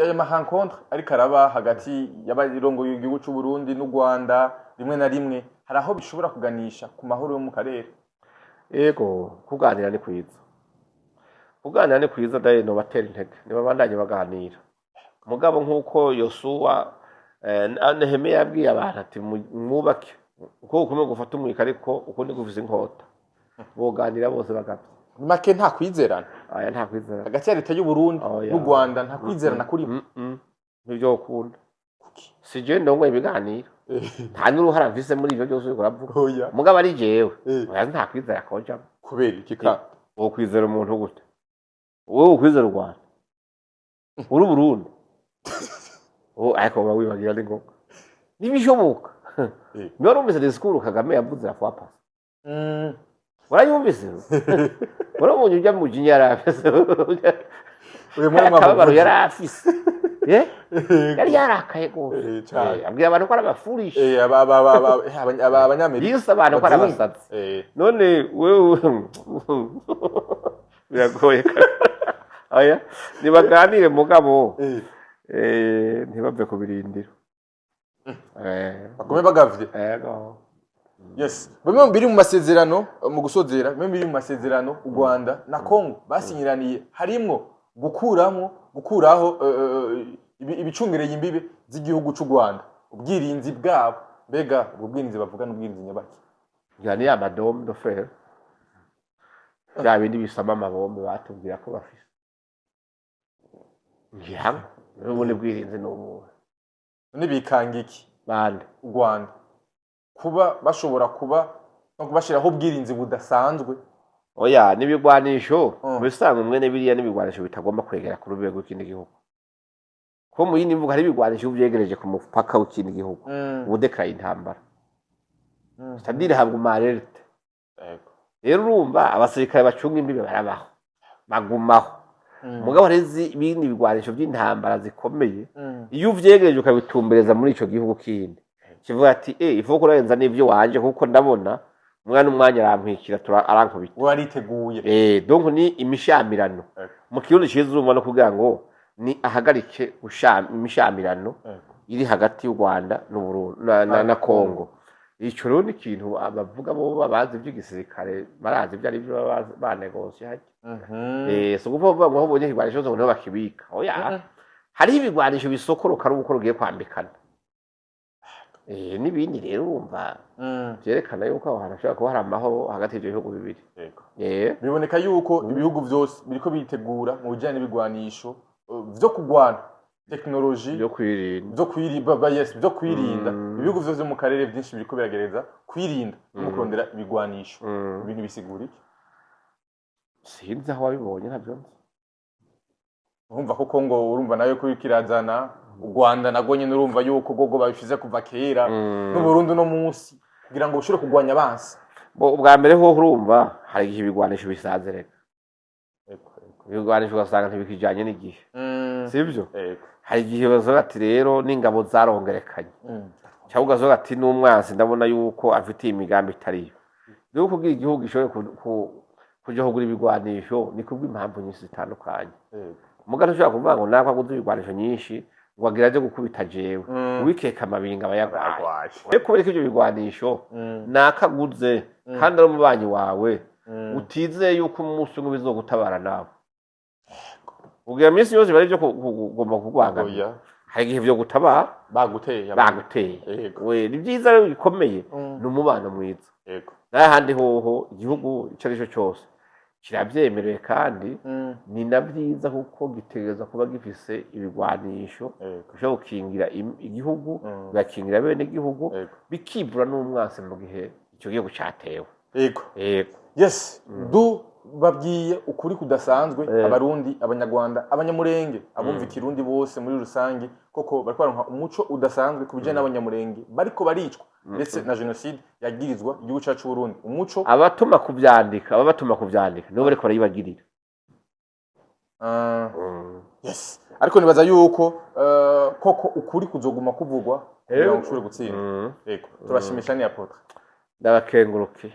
aya mahankontre ariko araba hagati y'abarongo y'igihugu cy'u Burundi n'u Rwanda rimwe na rimwe hari aho bishobora kuganisha ku mahoro yo mu karere yego kuganira ni kwiza daye no batera intege niba bandanye baganira mugabo nk'uko Yosuwa Nehemiya yabwiye abantu ati mwubake uko ukomeye gufata umwika ariko uko ni guviza inkota boganira bose bagapfa make nta kwizerana aya nta kwizerana hagati ya leta y'u Burundi n'u Rwanda nta kwizerana kuri nibyo ukunda si je ndongo ibiganiro nta n'uruhara mvise muri ivyo byose uravuga mugabo ari jewe oya nta kwizera koja kubera iki ka wo kwizera umuntu gute wowe ukwizera u Rwanda uri Burundi ariko bawibagira ni ngombwa nibishoboka Mbona umvise disikuru Kagame yavuze la fois passée. Warayumvise? Warabonye ujya mu jinya yarafise. Uyu mwana mabaro yarafise. Yari yarakaye gose. Abwira abantu ko arabafurisha. Abanyamerika. Yise abantu ko arabasatsi. None wewe biragoye. Aya nibaganire mugabo. Ntibave kubirindira. Bakomeye bagavye. Yes. Bimwe biri mu masezerano mu gusozera, bimwe biri mu masezerano u Rwanda na Congo basinyiraniye harimwo gukuraho ibicungereye imbibe z'igihugu cy'u Rwanda. Ubwirinzi bwabo mbega ubwirinzi bavuga n'ubwirinzi nyabaki. Yani ya madome do fer. Ya bindi bisama amabombe batubwira ko bafise. Ngihamwe ubundi bwirinzi n'ubu. Nibikanga iki bande u Rwanda kuba bashobora kuba no kubashiraho ubwirinzi budasanzwe oya nibigwanisho bisanga umwene biriya nibigwanisho bitagomba kwegera ku rubego rw'ikindi gihugu ko mu yindi mvuga hari bigwanisho byegereje ku mupaka w'ikindi gihugu ubudekaraye intambara stadire habwa umarerte rero urumva abasirikare bacunga imbibe barabaho bagumaho mugabo rezi ibindi bigwanisho by'intambara zikomeye iyo uvyegereje ukabitumbereza muri ico gihugu kindi kivuga ati ifuko kurenza n'ivyo wanje kuko ndabona umwana umwanya arampikira arankubita wariteguye donc ni imishamirano mu kirundi ciza urumva no kugira ngo ni ahagarike imishamirano iri hagati y'u Rwanda n'Uburundi na Kongo. Ico rero ni ikintu abavuga bo babazi ivy'igisirikare barazi ibyo ari byo banegosya so kuvuga ngo ubonye igwanisho zo niho bakibika oya hari ibigwanisho bisokoroka ari uko rugiye kwambikana n'ibindi rero urumva byerekana yuko aho harashobora kuba hari amahoro hagati y'ibyo bihugu bibiri. Biboneka yuko ibihugu byose biriko bitegura mu bijyanye n'ibigwanisho vyo kugwana tekinoloji byo kwirinda ibihugu vyose mu karere byinshi biriko biragereza kwirinda no kurondera ibigwanisho ibintu bisigura iki sinzi aho wabibonye ntabyo urumva ko Kongo urumva nayo ko ikirazana u Rwanda nago nyine urumva yuko gogo babishize kuva kera n'u Burundi no munsi kugira ngo ushobore kugwanya abansi bwa mbere ho urumva hari igihe ibigwanisho bisazereka ibigwanisho ugasanga ntibikijanye n'igihe sibyo hari igihe bazoga ati rero n'ingabo zarongerekanye cyangwa ugazoga ati n'umwansi ndabona yuko afitiye imigambi itariyo rero kugira igihugu gishobore kuja kugura ibigwanisho ni kubw'impamvu nyinshi zitandukanye umugabo ushobora kuvuga ngo nako aguze ibigwanisho nyinshi ngo agira aje gukubita jewe wikeka amabinga abayagwaye rero kubera ko ivyo bigwanisho nakaguze kandi ari umubanyi wawe utizeye yuko umunsi umwe bizogutabara nawe ubwira minsi yose bari byo kugomba kugwangana hari igihe byo gutabara baguteye we ni byiza rero bikomeye ni umubano mwiza n'ahandi hoho igihugu icyo ari cyo cyose kirabyemerewe kandi ni na byiza kuko gitegereza kuba gifise ibigwanisho bishobora gukingira igihugu bigakingira bene igihugu bikibura n'umwansi mu gihe icyo gihugu cyatewe. Yes babwiye ukuri kudasanzwe abarundi abanyarwanda abanyamurenge abumva ikirundi bose muri rusange koko bariko baronka umuco udasanzwe kubijanye n'abanyamurenge bariko baricwa ndetse na genocide yagirizwa igihugu cyacu Burundi umuco abatuma kuvyandika nibo bariko barayibagirira. Yes ariko nibaza yuko koko ukuri kuzoguma kuvugwa kugira ngo ushobore gutsinda. Turashimisha ni apotre ndabakenguruke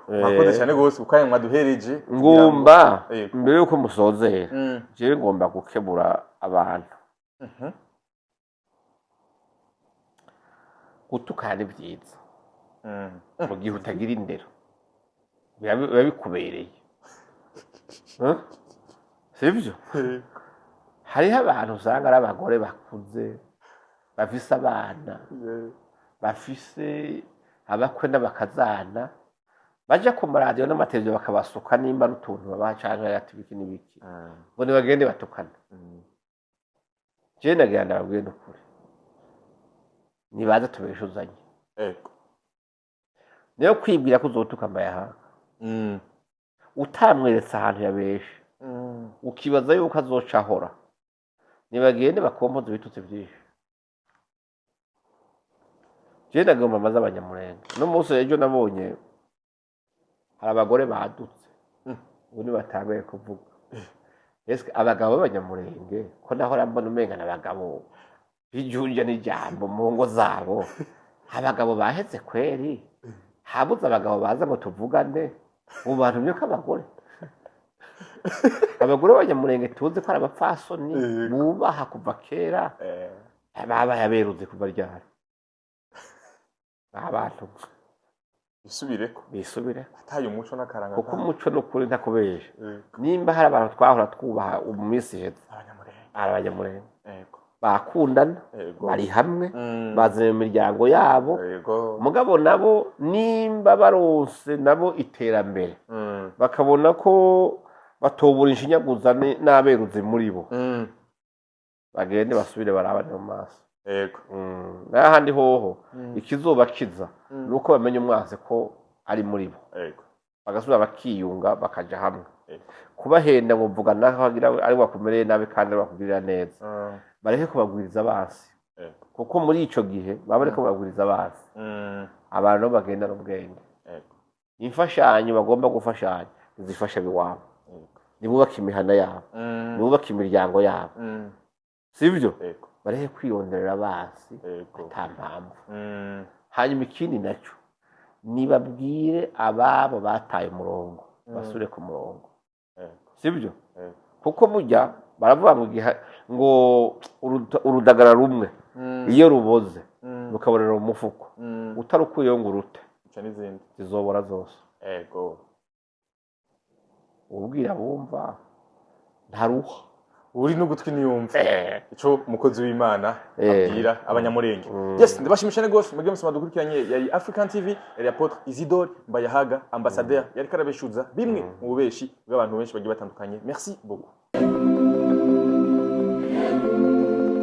mwakoze cyane gose ukanye mwaduhereje ngomba mbere yuko musozera je ngomba gukebura abantu gutukana byiza mu gihe utagira indero biba bikubereye sibyo hariho abantu usanga ari abagore bakuze bafise abana bafise abakwe n'abakazana baje ku maradiyo n'amateleviziyo bakabasuka nimba n'utuntu babaha canke ati biki n'ibiki ngo nibagende batukana je nagira ndababwiye n'ukuri nibaza tubeshuzanye niyo kwibwira ko uzotuka mbayahanga utamweretse ahantu yabeshe ukibaza yuko azoca ahora nibagende bakompoza ibitutsi byinshi. Je ndagomba maze abanyamurenge no munsi ejo nabonye hari abagore badutse ubu batanguye kuvuga eske abagabo b'abanyamurenge ko nahora mbona umengana abagabo bijunja n'ijambo mu ngo zabo abagabo baheze kweri habuze abagabo baza ngo tuvugane mu bantu myuka abagore b'abanyamurenge tuzi ko ari abapfasoni bubaha kuva kera babaye aberuze kuva ryari abantu bisubire ataye umuco n'akaranga kuko umuco n'ukuri ntakubesha nimba hari abantu twahora twubaha mu minsi iheze abanyamurenge bakundana bari hamwe bazanye mu miryango yabo mugabo nabo nimba baronse nabo iterambere bakabona ko batobura inshinyaguza n'aberuze muri bo bagende basubire barabane mu maso n'ahandi hoho ikizuba kiza nuko bamenye umwanzi ko ari muri bo bagasubira bakiyunga bakaja hamwe kubahenda ngo mvuga naho hagira ari wakumereye nabi kandi bakugirira neza bareke kubagwiriza basi kuko muri ico gihe babareko bagwiriza basi abantu bagenda n'ubwenge imfashanyo bagomba gufashanya zifasha biwabo nibubaka imihana yabo nibubaka imiryango yabo sibyo bareke kwironderera basi atampamvu hanyuma ikindi naco nibabwire ababo bataye umurongo basure ku murongo sibyo kuko mujya baravuga ngo urudagara rumwe iyo ruboze rukaborera umufuko utarukuyeho ngo urute zizobora zose ubwira bumva ntaruha uri n'ugutwi niyumva ico umukozi w'Imana abwira abanyamurenge. Yes, ndabashimishane gose mwebwe musoma dukurikiranye yari African TV yari Apotre Isidore Mbayahaga ambassadeur yari karabeshuza bimwe mu bubeshi bw'abantu benshi bagiye batandukanye. Merci beaucoup.